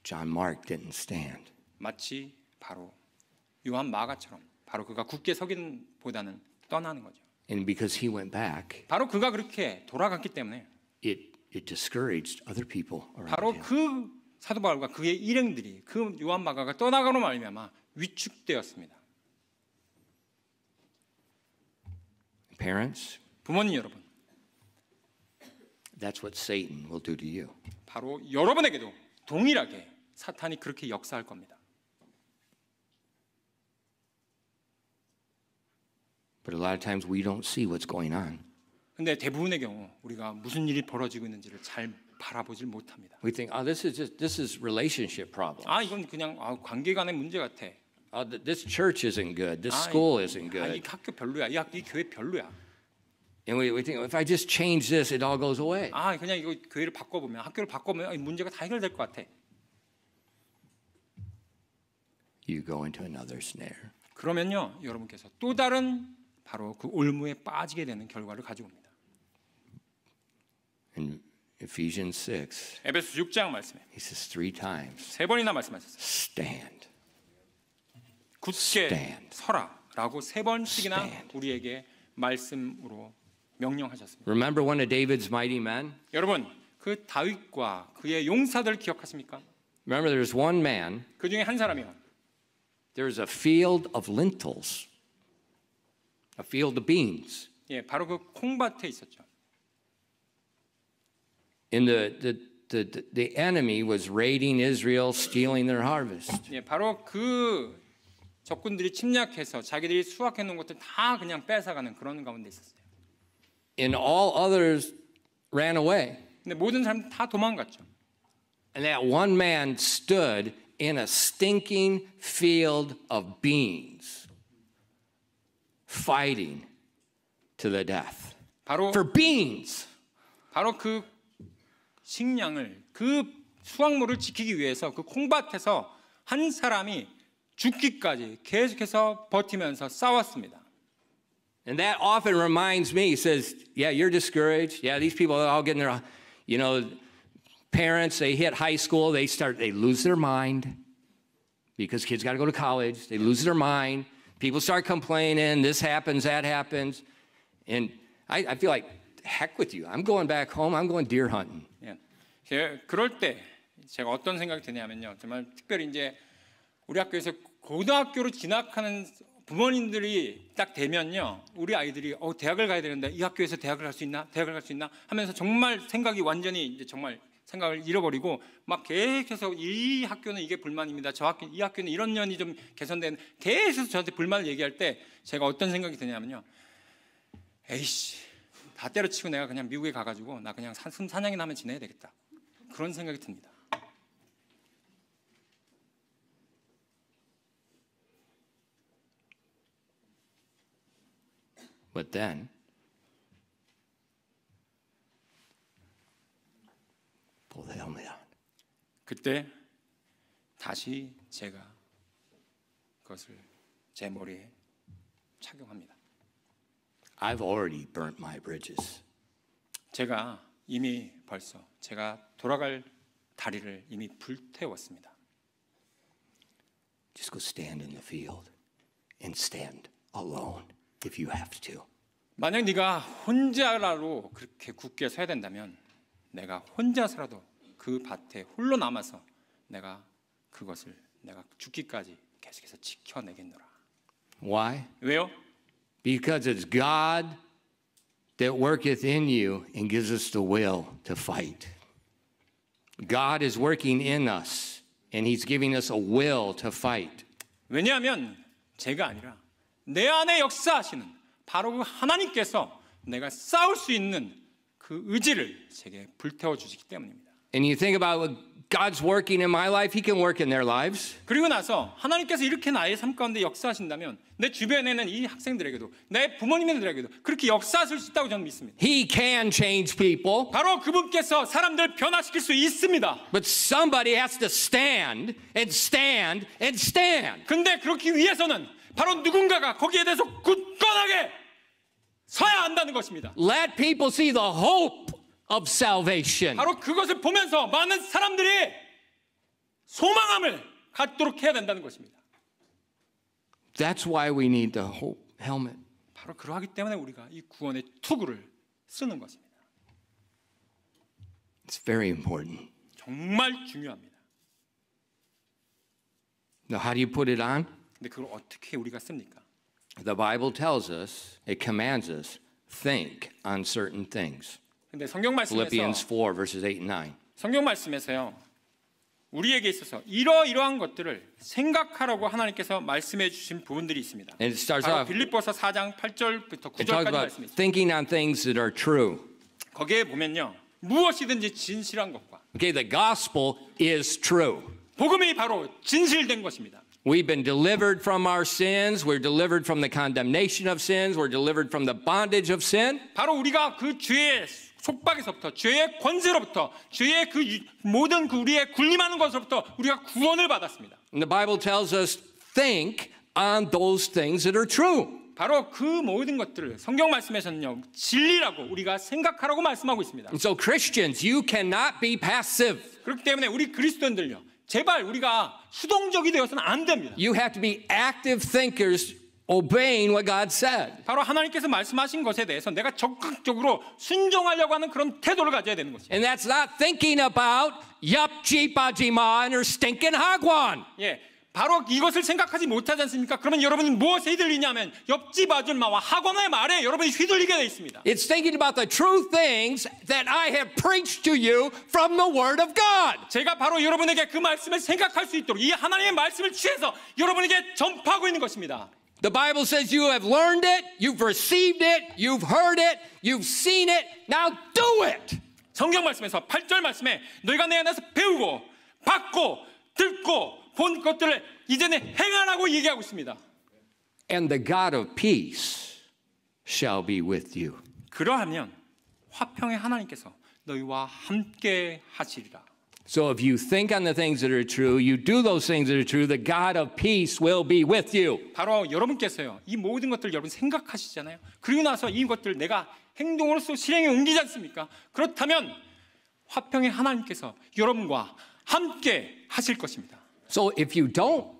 John Mark didn't stand. 마치 바로 요한 마가처럼 바로 그가 굳게 서기보다는 떠나는 거죠. And because he went back, 바로 그가 그렇게 돌아갔기 때문에 it discouraged other people around 바로 him. 그 사도 바울과 그의 일행들이 그 요한 마가가 떠나가로 말미암아 위축되었습니다. Parents, 부모님 여러분, that's what Satan will do to you. 바로 여러분에게도 동일하게 사탄이 그렇게 역사할 겁니다. But a lot of times we don't see what's going on. 근데 대부분의 경우 우리가 무슨 일이 벌어지고 있는지를 잘 바라보질 못합니다. We think, this is relationship problem. 이건 그냥 관계간의 문제 같아. This church isn't good. This school isn't 이 good. 학교 별로야. 이 교회 별로야. And we think, if I just change this, it all goes away. 그냥 이거 교회를 바꿔보면 학교를 바꿔보면 이 문제가 다 해결될 것 같아. You go into another snare. 그러면요, 여러분께서 또 다른 바로 그 올무에 빠지게 되는 결과를 가지고 옵니다. In Ephesians 6, 에베소 6장 말씀에 he says 3 times, 3번이나 말씀하셨어요. stand. 굳게 Stand. 서라라고 3번씩이나 Stand. 우리에게 말씀으로 명령하셨습니다. Remember one of David's mighty men? 여러분, 그 다윗과 그의 용사들 기억하십니까? Remember there's one man, 그 중에 한 사람이요. there's a field of lentils, a field of beans. 예, 바로 그 콩밭에 있었죠. And the enemy was raiding Israel, stealing their harvest. 예, 바로 그 적군들이 침략해서 자기들이 수확해 놓은 것들 다 그냥 뺏어가는 그런 가운데 있었어요. And all others ran away. 근데 모든 사람 다 도망갔죠. And that one man stood in a stinking field of beans, fighting to the death. 바로 For beans. 바로 그 식량을 그 수확물을 지키기 위해서 그 콩밭에서 한 사람이 죽기까지 계속해서 버티면서 싸웠습니다. And that often reminds me, he says, yeah, you're discouraged. Yeah, these people are all getting their, parents, they hit high school, they lose their mind because kids got to go to college. They lose their mind. People start complaining, this happens, that happens. And I feel like, heck with you. I'm going back home. I'm going deer hunting. 예, 그럴 때 제가 어떤 생각이 드냐면요. 정말 특별히 이제 우리 학교에서 고등학교로 진학하는 부모님들이 딱 되면요. 우리 아이들이 대학을 가야 되는데 이 학교에서 대학을 갈 수 있나? 대학을 갈 수 있나? 하면서 정말 생각이 완전히 이제 정말 생각을 잃어버리고 막 계속해서 이 학교는 이게 불만입니다. 이 학교는 이런 면이 좀 개선된 계속 저한테 불만을 얘기할 때 제가 어떤 생각이 드냐면요. 에이씨, 다 때려치고 내가 그냥 미국에 가가지고 나 그냥 사냥이나 하면 지내야 되겠다. 그런 생각이 듭니다. But then, pull the helmet on. 그때 다시 제가 그것을 제 머리에 착용합니다. I've already burnt my bridges. 제가 이미 벌써 제가 돌아갈 다리를 이미 불태웠습니다. Just go stand in the field and stand alone if you have to. 만약 네가 혼자라도 그렇게 굳게 서야 된다면 내가 혼자서라도 그 밭에 홀로 남아서 내가 그것을 내가 죽기까지 계속해서 지켜내겠노라. Why? 왜요? Because it's God that worketh in you and gives us the will to fight. God is working in us and He's giving us a will to fight. 왜냐하면 제가 아니라 내 안에 역사하시는 바로 그 하나님께서 내가 싸울 수 있는 그 의지를 제게 불태워 주시기 때문입니다. And you think about what God's working in my life, He can work in their lives. 그리고 나서 하나님께서 이렇게 나의 삶 가운데 역사하신다면 내 주변에 있는 이 학생들에게도 내 부모님들에게도 그렇게 역사하실 수 있다고 저는 믿습니다. He can change people. 바로 그분께서 사람들을 변화시킬 수 있습니다. But somebody has to stand and stand and stand. 근데 그렇기 위해서는 바로 누군가가 거기에 대해서 굳건하게 서야 한다는 것입니다. Let people see the hope of salvation. 바로 그것을 보면서 많은 사람들이 소망함을 갖도록 해야 된다는 것입니다. That's why we need the hope helmet. 바로 그러하기 때문에 우리가 이 구원의 투구를 쓰는 것입니다. It's very important. 정말 중요합니다. Now, how do you put it on? 근데 그걸 어떻게 우리가 씁니까? The Bible tells us, it commands us, think on certain things. 근데 성경 Philippians 말씀에서 4, verses 8 and 9. 성경 말씀에서요. 우리에게 있어서 이러이러한 것들을 생각하라고 하나님께서 말씀해 주신 부분들이 있습니다. And it starts 바로 off, 빌립보서 4장 8절부터 it talks 9절까지 about 말씀이 있습니다. thinking on things that are true. 거기에 보면요. 무엇이든지 진실한 것과 Okay, the gospel is true. 복음이 바로 진실된 것입니다. We've been delivered from our sins. We're delivered from the condemnation of sins. We're delivered from the bondage of sin. 바로 우리가 그 죄의 속박에서부터 죄의 권세로부터 죄의 그 모든 그 우리의 군림하는 것으로부터 우리가 구원을 받았습니다. And the Bible tells us, think on those things that are true. 바로 그 모든 것들을 성경 말씀에서는요. 진리라고 우리가 생각하라고 말씀하고 있습니다. And so Christians, you cannot be passive. 그렇기 때문에 우리 그리스도인들요. 제발 우리가 수동적이 되어서는 안 됩니다. You have to be active thinkers obeying what God said. 바로 하나님께서 말씀하신 것에 대해서 내가 적극적으로 순종하려고 하는 그런 태도를 가져야 되는 것입니다. And that's not thinking about yup, jeepajiman or stinking hagwan. 예, 바로 이것을 생각하지 못하지 않습니까? 그러면 여러분은 무엇에 휘둘리냐면 옆집 아줌마와 학원의 말에 여러분이 휘둘리게 돼 있습니다. It's thinking about the true things that I have preached to you from the Word of God. 제가 바로 여러분에게 그 말씀을 생각할 수 있도록 이 하나님의 말씀을 취해서 여러분에게 전파하고 있는 것입니다. The Bible says you have learned it, you've received it, you've heard it, you've seen it, now do it. 성경 말씀에서 8절 말씀에 너희가 내 안에서 배우고 받고 듣고 본 것들을 이제는 행하라고 얘기하고 있습니다. And the God of peace shall be with you. 그러하면 화평의 하나님께서 너희와 함께 하시리라. So if you think on the things that are true, you do those things that are true, the God of peace will be with you. 바로 여러분께서요. 이 모든 것들 여러분 생각하시잖아요. 그리고 나서 이것들 내가 행동으로서 실행에 옮기지 않습니까? 그렇다면 화평의 하나님께서 여러분과 함께 하실 것입니다. So if you don't,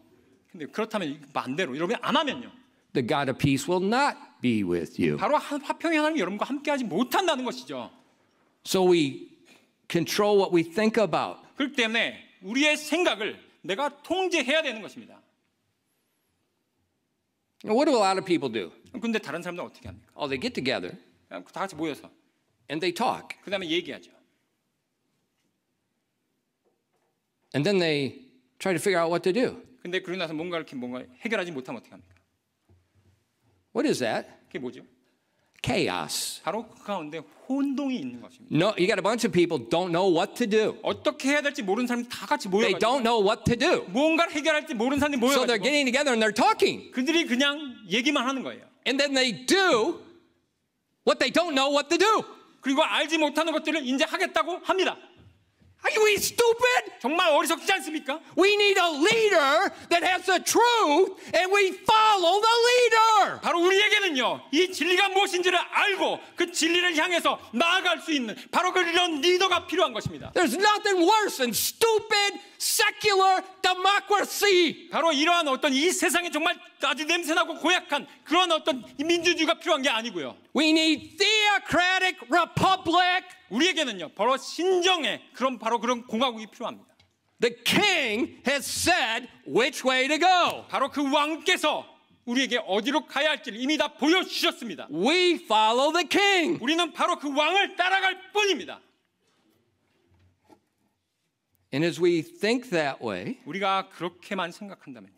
근데 그렇다면 반대로 여러분이 안 하면요. the God of peace will not be with you. 바로 화평의 하나님이 여러분과 함께 하지 못한다는 것이죠. So we control what we think about. 그렇기 때문에 우리의 생각을 내가 통제해야 되는 것입니다. What do a lot of people do? 근데 다른 사람들은 어떻게 합니까? Oh, they get together 그냥 다 같이 모여서 and they talk. 그 다음에 얘기하죠. And then they try to figure out what to do. 근데 그러고 나서 뭔가 이렇게 뭔가 해결하지 못하면 어떻게 합니까? What is that? 그게 뭐죠? Chaos. 바로 그 가운데 혼동이 있는 것입니다. No, you got a bunch of people don't know what to do. 어떻게 해야 될지 모르는 사람이 다 같이 They 모여가지고 don't know what to do. 뭔가를 해결할지 모르는 사람들이 So they're 모여가지고 getting together and they're talking. 그들이 그냥 얘기만 하는 거예요. And then they do what they don't know what to do. 그리고 알지 못하는 것들을 이제 하겠다고 합니다. Are we stupid? 정말 어리석지 않습니까? We need a leader that has the truth and we follow the leader. 바로 우리에게는요, 이 진리가 무엇인지를 알고 그 진리를 향해서 나아갈 수 있는 바로 그런 리더가 필요한 것입니다. There's nothing worse than stupid secular democracy. 바로 이러한 어떤 이 세상에 정말 아주 냄새나고 고약한 그런 어떤 민주주의가 필요한 게 아니고요. We need theocratic republic. 우리에게는요, 바로 신정의 바로 그런 공화국이 필요합니다. The king has said which way to go. 바로 그 왕께서 우리에게 어디로 가야 할지를 이미 다 보여주셨습니다. We follow the king. 우리는 바로 그 왕을 따라갈 뿐입니다. And as we think that way, 우리가 그렇게만 생각한다면요,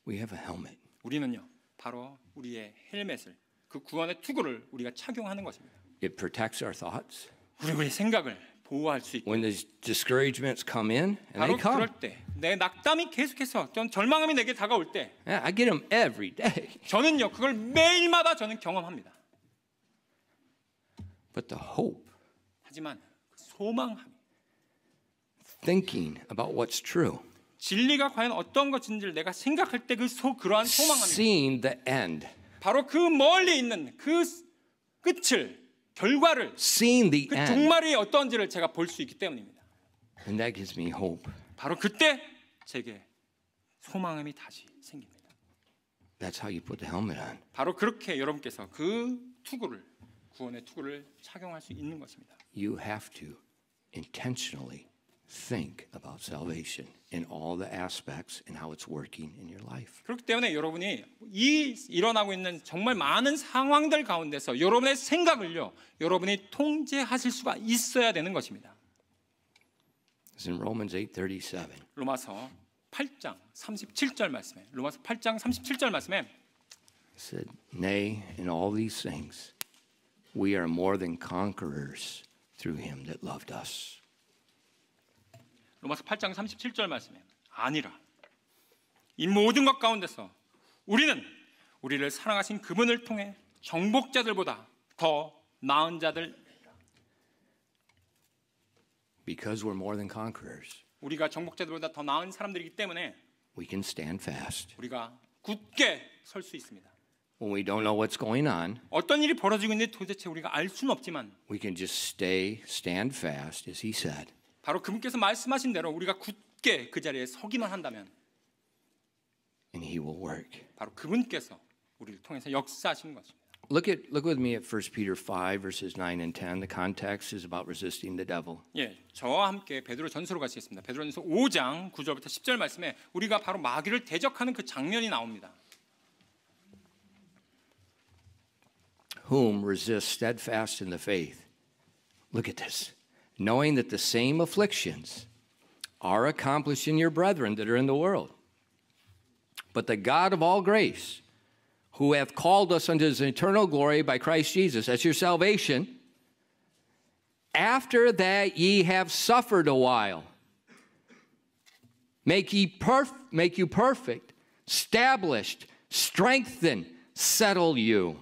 we have a helmet. 우리는요, 바로 우리의 헬멧을, 그 구원의 투구를 우리가 착용하는 것입니다. It protects our thoughts. 우리의 생각을 보호할 수 있고, When the discouragements come in, and 바로 they come, 그럴 때, 내 낙담이 계속해서 절망감이 내게 다가올 때, I get them every day. 저는요, 그걸 매일마다 저는 경험합니다. But the hope, 하지만 소망함, thinking about what's true, 진리가 과연 어떤 것인지를 내가 생각할 때 그러한 소망함이, seeing the end, 바로 그 멀리 있는 그 끝을, 결과를, seeing the 그 end, 종말이 어떤지를 제가 볼 수 있기 때문입니다. and that gives me hope. 바로 그때 제게 소망함이 다시 생깁니다. That's how you put the helmet on. 바로 그렇게 여러분께서 그 투구를, 구원의 투구를 착용할 수 있는 것입니다. You have to intentionally think about salvation in all the aspects and how it's working in your life. 그렇기 때문에 여러분이 일어나고 있는 정말 많은 상황들 가운데서 여러분의 생각을요, 여러분이 통제하실 수가 있어야 되는 것입니다. It's in Romans 8:37. 로마서 8장 37절 말씀에, 로마서 8장 37절 말씀에 It said, "Nay, in all these things, we are more than conquerors through him that loved us." 로마서 8장 37절 말씀에 아니라 이 모든 것 가운데서 우리를 사랑하신 그분을 통해 정복자들보다 더 나은 자들, Because we're more than conquerors, 우리가 정복자들보다 더 나은 사람들이기 때문에 we can stand fast. 우리가 굳게 설 수 있습니다. When we don't know what's going on, 어떤 일이 벌어지고 있는지 도대체 우리가 알 수는 없지만 we can just stand fast, as he said, 바로 그분께서 말씀하신 대로 우리가 굳게 그 자리에 서기만 한다면 and he will work. 바로 그분께서 우리를 통해서 역사하시는 것입니다. Look with me at 1 Peter 5 verses 9 and 10. The context is about resisting the devil. 예, 저와 함께 베드로 전서로 가시겠습니다. 베드로전서 5장 9절부터 10절 말씀에 우리가 바로 마귀를 대적하는 그 장면이 나옵니다. Whom resist steadfast in the faith. Look at this. Knowing that the same afflictions are accomplished in your brethren that are in the world. But the God of all grace, who hath called us unto his eternal glory by Christ Jesus, that's your salvation, after that ye have suffered a while, make you perfect, established, strengthen, settle you.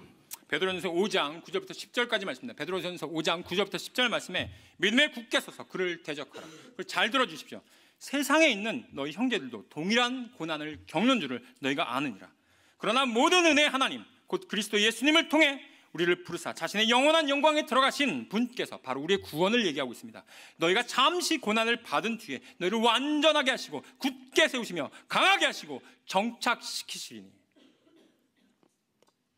베드로전서 5장 9절부터 10절까지 말씀입니다. 베드로전서 5장 9절부터 10절 말씀에 믿음에 굳게 서서 그를 대적하라. 그걸 잘 들어주십시오. 세상에 있는 너희 형제들도 동일한 고난을 겪는 줄을 너희가 아느니라. 그러나 모든 은혜의 하나님 곧 그리스도 예수님을 통해 우리를 부르사 자신의 영원한 영광에 들어가신 분께서 바로 우리의 구원을 얘기하고 있습니다. 너희가 잠시 고난을 받은 뒤에 너희를 완전하게 하시고 굳게 세우시며 강하게 하시고 정착시키시리니.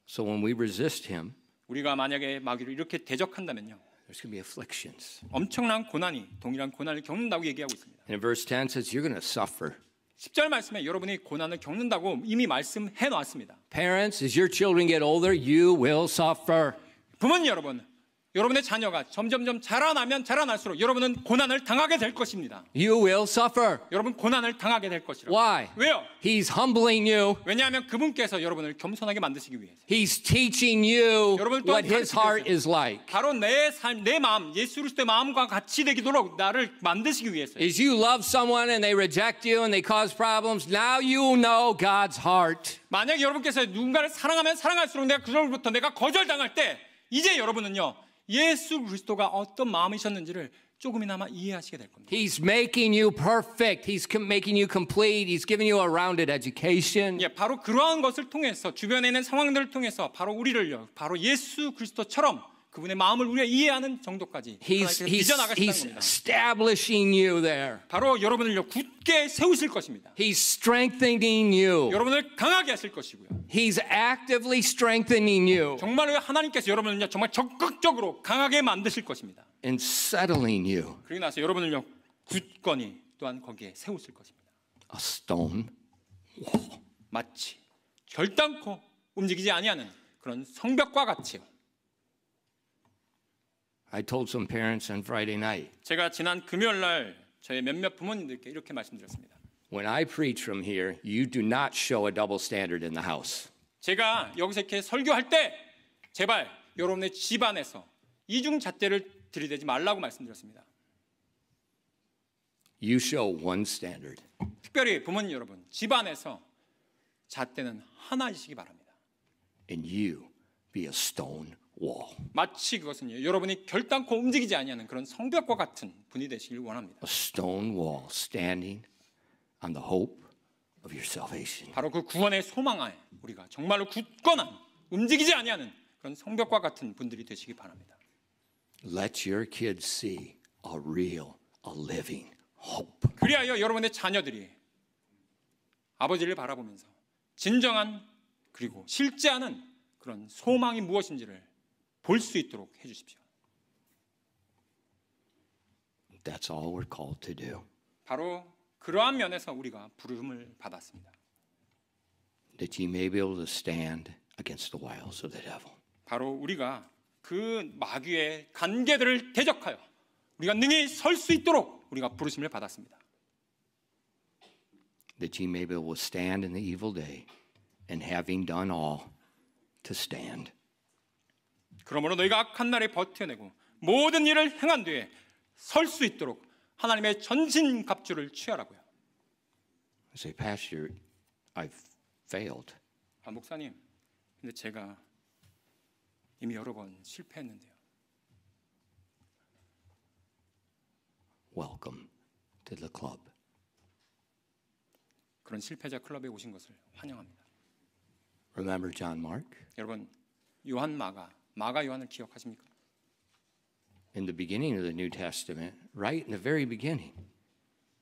So when we resist him, 우리가 만약에 마귀를 이렇게 대적한다면요, there's going to be afflictions. 엄청난 고난이, 동일한 고난을 겪는다고 얘기하고 있습니다. And in verse 10 says you're going to suffer. 10절 말씀에 여러분이 고난을 겪는다고 이미 말씀해 놨습니다. Parents, as your children get older, you will suffer. 부모님 여러분, 여러분의 자녀가 점점점 자라나면 자라날수록 여러분은 고난을 당하게 될 것입니다. You will suffer. 여러분 고난을 당하게 될 것이라고. Why? 왜요? He's humbling you. 왜냐하면 그분께서 여러분을 겸손하게 만드시기 위해서. He's teaching you 여러분을 또 what his heart is like. 바로 내 삶, 내 마음, 예수 그리스도의 마음과 같이 되도록 나를 만드시기 위해서. As you love someone and they reject you and they cause problems, now you know God's heart. 만약 여러분께서 누군가를 사랑하면 사랑할수록 내가 그로부터 내가 거절당할 때 이제 여러분은요 예수 그리스도가 어떤 마음이셨는지를 조금이나마 이해하시게 될 겁니다. He's making you perfect. He's making you complete. He's giving you a rounded education. 예, 바로 그러한 것을 통해서 주변에 있는 상황들을 통해서 바로 우리를요, 바로 예수 그리스도처럼 그분의 마음을 우리가 이해하는 정도까지 하나님께서 빚어나가신다는 겁니다. establishing you there. 바로 여러분을요 굳게 세우실 것입니다. He's strengthening you. 여러분을 강하게 하실 것이고요. He's actively strengthening you 정말로 하나님께서 여러분을요 정말 적극적으로 강하게 만드실 것입니다. and settling you. 그리고 나서 여러분을요 굳건히 또한 거기에 세우실 것입니다. A stone wall. 마치 결단코 움직이지 아니하는 그런 성벽과 같이요. I told some parents on Friday night, 제가 지난 금요일 날 저희 몇몇 부모님들께 이렇게 말씀드렸습니다. when I preach from here, you do not show a double standard in the house. 제가 여기서 이렇게 설교할 때 제발 여러분의 집안에서 이중잣대를 들이대지 말라고 말씀드렸습니다. You show one standard. 특별히 부모님 여러분, 집안에서 잣대는 하나이시기 바랍니다. And you be a stone wall. 마치 그것은 여러분이 결단코 움직이지 아니하는 그런 성벽과 같은 분이 되시길 원합니다. A stone wall standing on the hope of your salvation. 바로 그 구원의 소망하에 우리가 정말로 굳건한 움직이지 아니하는 그런 성벽과 같은 분들이 되시기 바랍니다. Let your kids see a real, a living hope. 그리하여 여러분의 자녀들이 아버지를 바라보면서 진정한 그리고 실제하는 그런 소망이 무엇인지를 볼 수 있도록 해주십시오. That's all we're called to do. 바로 그러한 면에서 우리가 부름을 받았습니다. That ye may be able to stand against the wiles of the devil. 바로 우리가 그 마귀의 간계들을 대적하여 우리가 능히 설 수 있도록 우리가 부르심을 받았습니다. That ye may be able to stand in the evil day, and having done all, to stand. 그러므로 너희가 악한 날에 버텨내고 모든 일을 행한 뒤에 설 수 있도록 하나님의 전신갑주를 취하라고요. I say, Pastor, I've failed. 아, 목사님, 근데 제가 이미 여러 번 실패했는데요. Welcome to the club. 그런 실패자 클럽에 오신 것을 환영합니다. Remember John Mark? 여러분, 요한 마가 요한을 기억하십니까? In the beginning of the New Testament, right in the very beginning,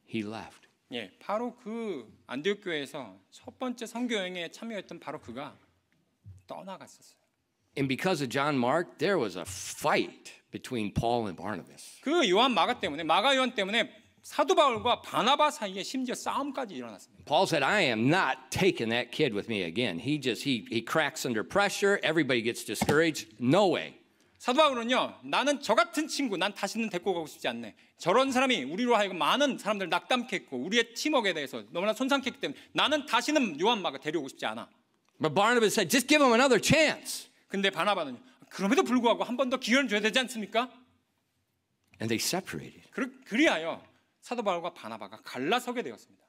he left. 예, 바로 그 안디옥 교회에서 첫 번째 선교 여행에 참여했던 바로 그가 떠나갔었어요. And because of John Mark, there was a fight between Paul and Barnabas. 그 요한 마가 요한 때문에 사도 바울과 바나바 사이에 심지어 싸움까지 일어났습니다. Paul said, I am not taking that kid with me again. He cracks under pressure. Everybody gets discouraged. No way. 사도 바울은요, 나는 저 같은 친구, 난 다시는 데리고 가고 싶지 않네. 저런 사람이 우리로 하여금 많은 사람들 낙담케 했고 우리의 팀워크에 대해서 너무나 손상케 했기 때문에 나는 다시는 요한 마가 데려오고 싶지 않아. But Barnabas said, just give him another chance. 근데 바나바는요, 그럼에도 불구하고 한 번 더 기회를 줘야 되지 않습니까? And they separated. 그리하여 사도 바울과 바나바가 갈라서게 되었습니다.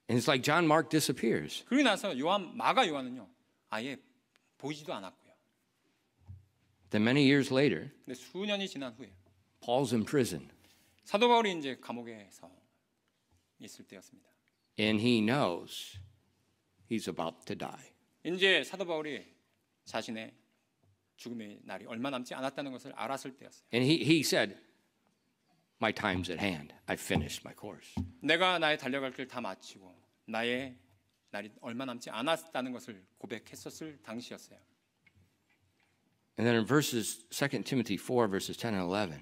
And it's like John Mark disappears. 그리고 나서 마가 요한은요, 아예 보이지도 않았고요. Then many years later, 근데 수년이 지난 후에 Paul's in prison. 사도 바울이 이제 감옥에서 있을 때였습니다. And he knows he's about to die. 이제 사도 바울이 자신의 죽음의 날이 얼마 남지 않았다는 것을 알았을 때였어요. And he said, my time's at hand. I finished my course. 내가 나의 달려갈 길 다 마치고 나의 날이 얼마 남지 않았다는 것을 고백했었을 당시였어요. And then in verses 2 Timothy 4 verses 10 and 11.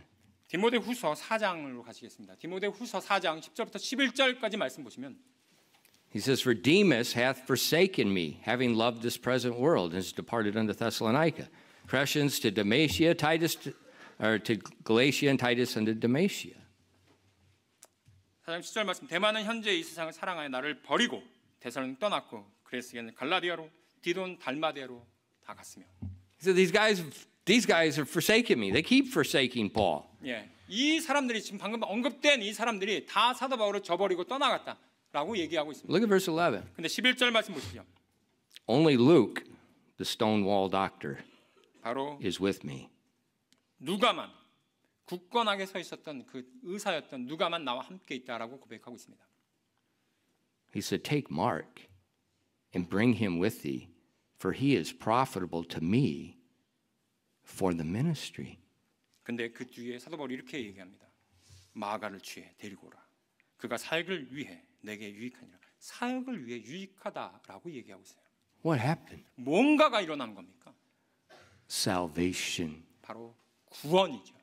디모데후서 4장으로 가시겠습니다. 디모데후서 4장 10절부터 11절까지 말씀 보시면 He says, for Demas hath forsaken me, having loved this present world, and is departed unto Thessalonica. Crescens to Dalmatia, to Galatia, and Titus unto Dalmatia. 4장 10절 말씀, 대만은 현재 이 세상을 사랑하여 나를 버리고 데살로니가 떠났고 그레스게는 갈라디아로, 디돈 달마디아로 다 갔으며. So these guys have forsaken me. They keep forsaking Paul. 예, 이 사람들이 지금 방금 언급된 이 사람들이 다 사도 바울을 저버리고 떠나갔다라고 얘기하고 있습니다. Look at verse 11. 근데 11절 말씀 보시죠. Only Luke, the stone wall doctor, 바로 is with me. 누가만 굳건하게 서 있었던 그 의사였던 누가만 나와 함께 있다라고 고백하고 있습니다. He said, take Mark and bring him with thee, for he is profitable to me for the ministry. 근데 그 뒤에 사도 바울이 이렇게 얘기합니다. 마가를 취해 데리고 오라. 그가 사역을 위해 내게 유익하니라. 사역을 위해 유익하다라고 얘기하고 있어요. What happened? 뭔가가 일어난 겁니까? Salvation. 바로 구원이죠.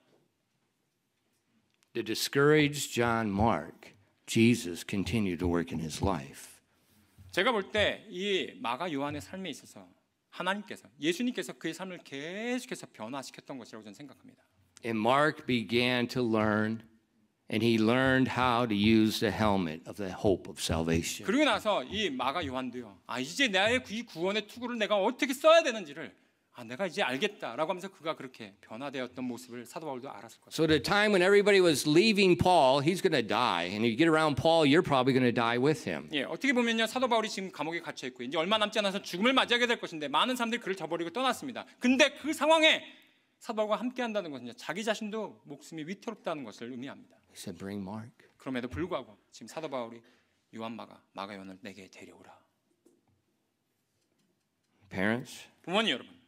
To discourage John Mark, Jesus continued to work in his life. 제가 볼 때 이 마가 요한의 삶에 있어서 하나님께서 예수님께서 그의 삶을 계속해서 변화시켰던 것이라고 저는 생각합니다. And Mark began to learn, and he learned how to use the helmet of the hope of salvation. 그리고 나서 이 마가 요한도요. 이제 나의 이 구원의 투구를 내가 어떻게 써야 되는지를 내가 이제 알겠다라고 하면서 그가 그렇게 변화되었던 모습을 사도 바울도 알았을 것입니다. So at a time when everybody was leaving Paul, he's going to die. And if you get around Paul, you're probably going to die with him. 예, 어떻게 보면요. 사도 바울이 지금 감옥에 갇혀 있고 이제 얼마 남지 않아서 죽음을 맞이하게 될 것인데 많은 사람들이 그를 저버리고 떠났습니다. 근데 그 상황에 사도 바울과 함께 한다는 것은 자기 자신도 목숨이 위태롭다는 것을 의미합니다. He said, bring Mark. 그럼에도 불구하고 지금 사도 바울이 마가 요한을 내게 데려오라. Parents, 부모님 여러분,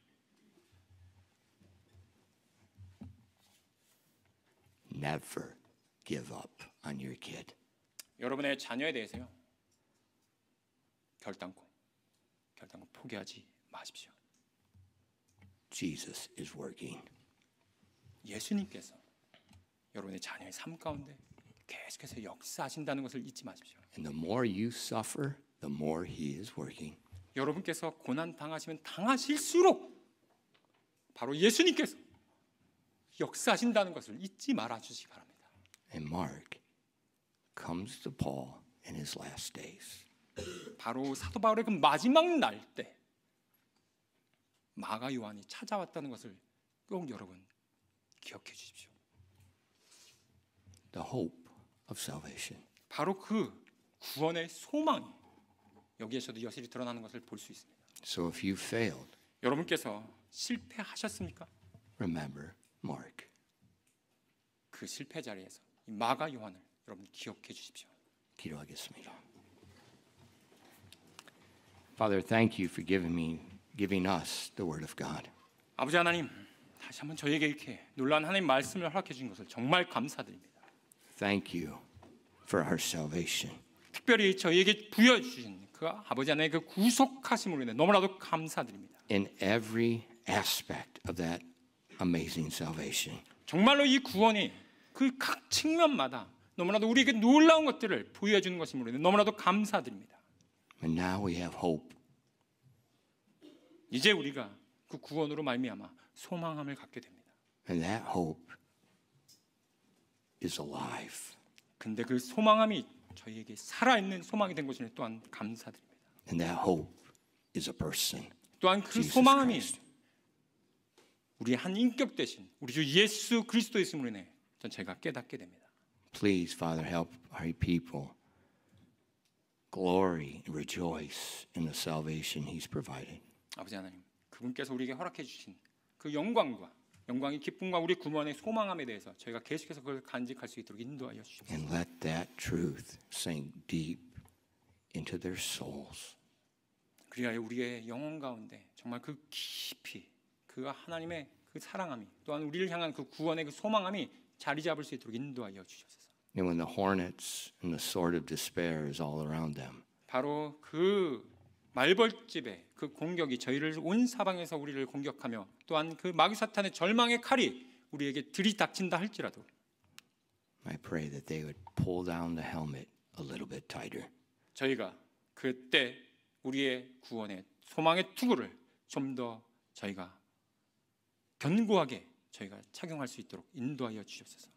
never give up on your kid. 여러분의 자녀에 대해서요. 결단코 포기하지 마십시오. Jesus is working. 예수님께서 여러분의 자녀의 삶 가운데 계속해서 역사하신다는 것을 잊지 마십시오. And the more you suffer, the more he is working. 여러분께서 고난 당하시면 당하실수록 바로 예수님께서 역사하신다는 것을 잊지 말아 주시기 바랍니다. And Mark comes to Paul in his last days. 바로 사도 바울의 그 마지막 날 때 마가 요한이 찾아왔다는 것을 꼭 여러분 기억해 주십시오. The hope of salvation. 바로 그 구원의 소망이 여기에서도 여실히 드러나는 것을 볼 수 있습니다. So if you failed, 여러분께서 실패하셨습니까? remember Mark. 그 실패 자리에서 이 마가 요한을 여러분 기억해 주십시오. 기도하겠습니다. Father, thank you for giving us the word of God. 아버지 하나님, 다시 한번 저희에게 이렇게 놀라운 하나님 말씀을 허락해 주신 것을 정말 감사드립니다. Thank you for our salvation. 특별히 저희에게 부여 주신 그 아버지 하나님의 그 구속하심으로 인해 너무나도 감사드립니다. In every aspect of that amazing salvation. 정말로 이 구원이 그 각 측면마다 너무나도 우리에게 놀라운 것들을 보여 주는 것이므로 인해 너무나도 감사드립니다. And now we have hope. 이제 우리가 그 구원으로 말미암아 소망함을 갖게 됩니다. And that hope is alive. 근데 그 소망함이 저희에게 살아있는 소망이 된 것을 또한 감사드립니다. And that hope is a person. 또한 그 Jesus 소망함이 Christ. 우리의 한 인격 대신 우리 주 예수 그리스도이심으로 인해 전 제가 깨닫게 됩니다. Please, Father, help our people glory and rejoice in the salvation He's provided. 아버지 하나님, 그분께서 우리에게 허락해 주신 그 영광의 기쁨과 우리 구원의 소망함에 대해서 저희가 계속해서 그걸 간직할 수 있도록 인도하여 주십시오. And let that truth sink deep into their souls. 그리하여 우리의 영혼 가운데 정말 그 깊이 그 하나님의 그 사랑함이 또한 우리를 향한 그 구원의 그 소망함이 자리 잡을 수 있도록 인도하여 주시옵소서. And when the hornets and the sword of despair is all around them, 바로 그 말벌집의 그 공격이 저희를 온 사방에서 우리를 공격하며 또한 그 마귀 사탄의 절망의 칼이 우리에게 들이닥친다 할지라도 I pray that they would pull down the helmet a little bit tighter. 저희가 그때 우리의 구원의 소망의 투구를 좀 더 저희가 견고하게 저희가 착용할 수 있도록 인도하여 주시옵소서.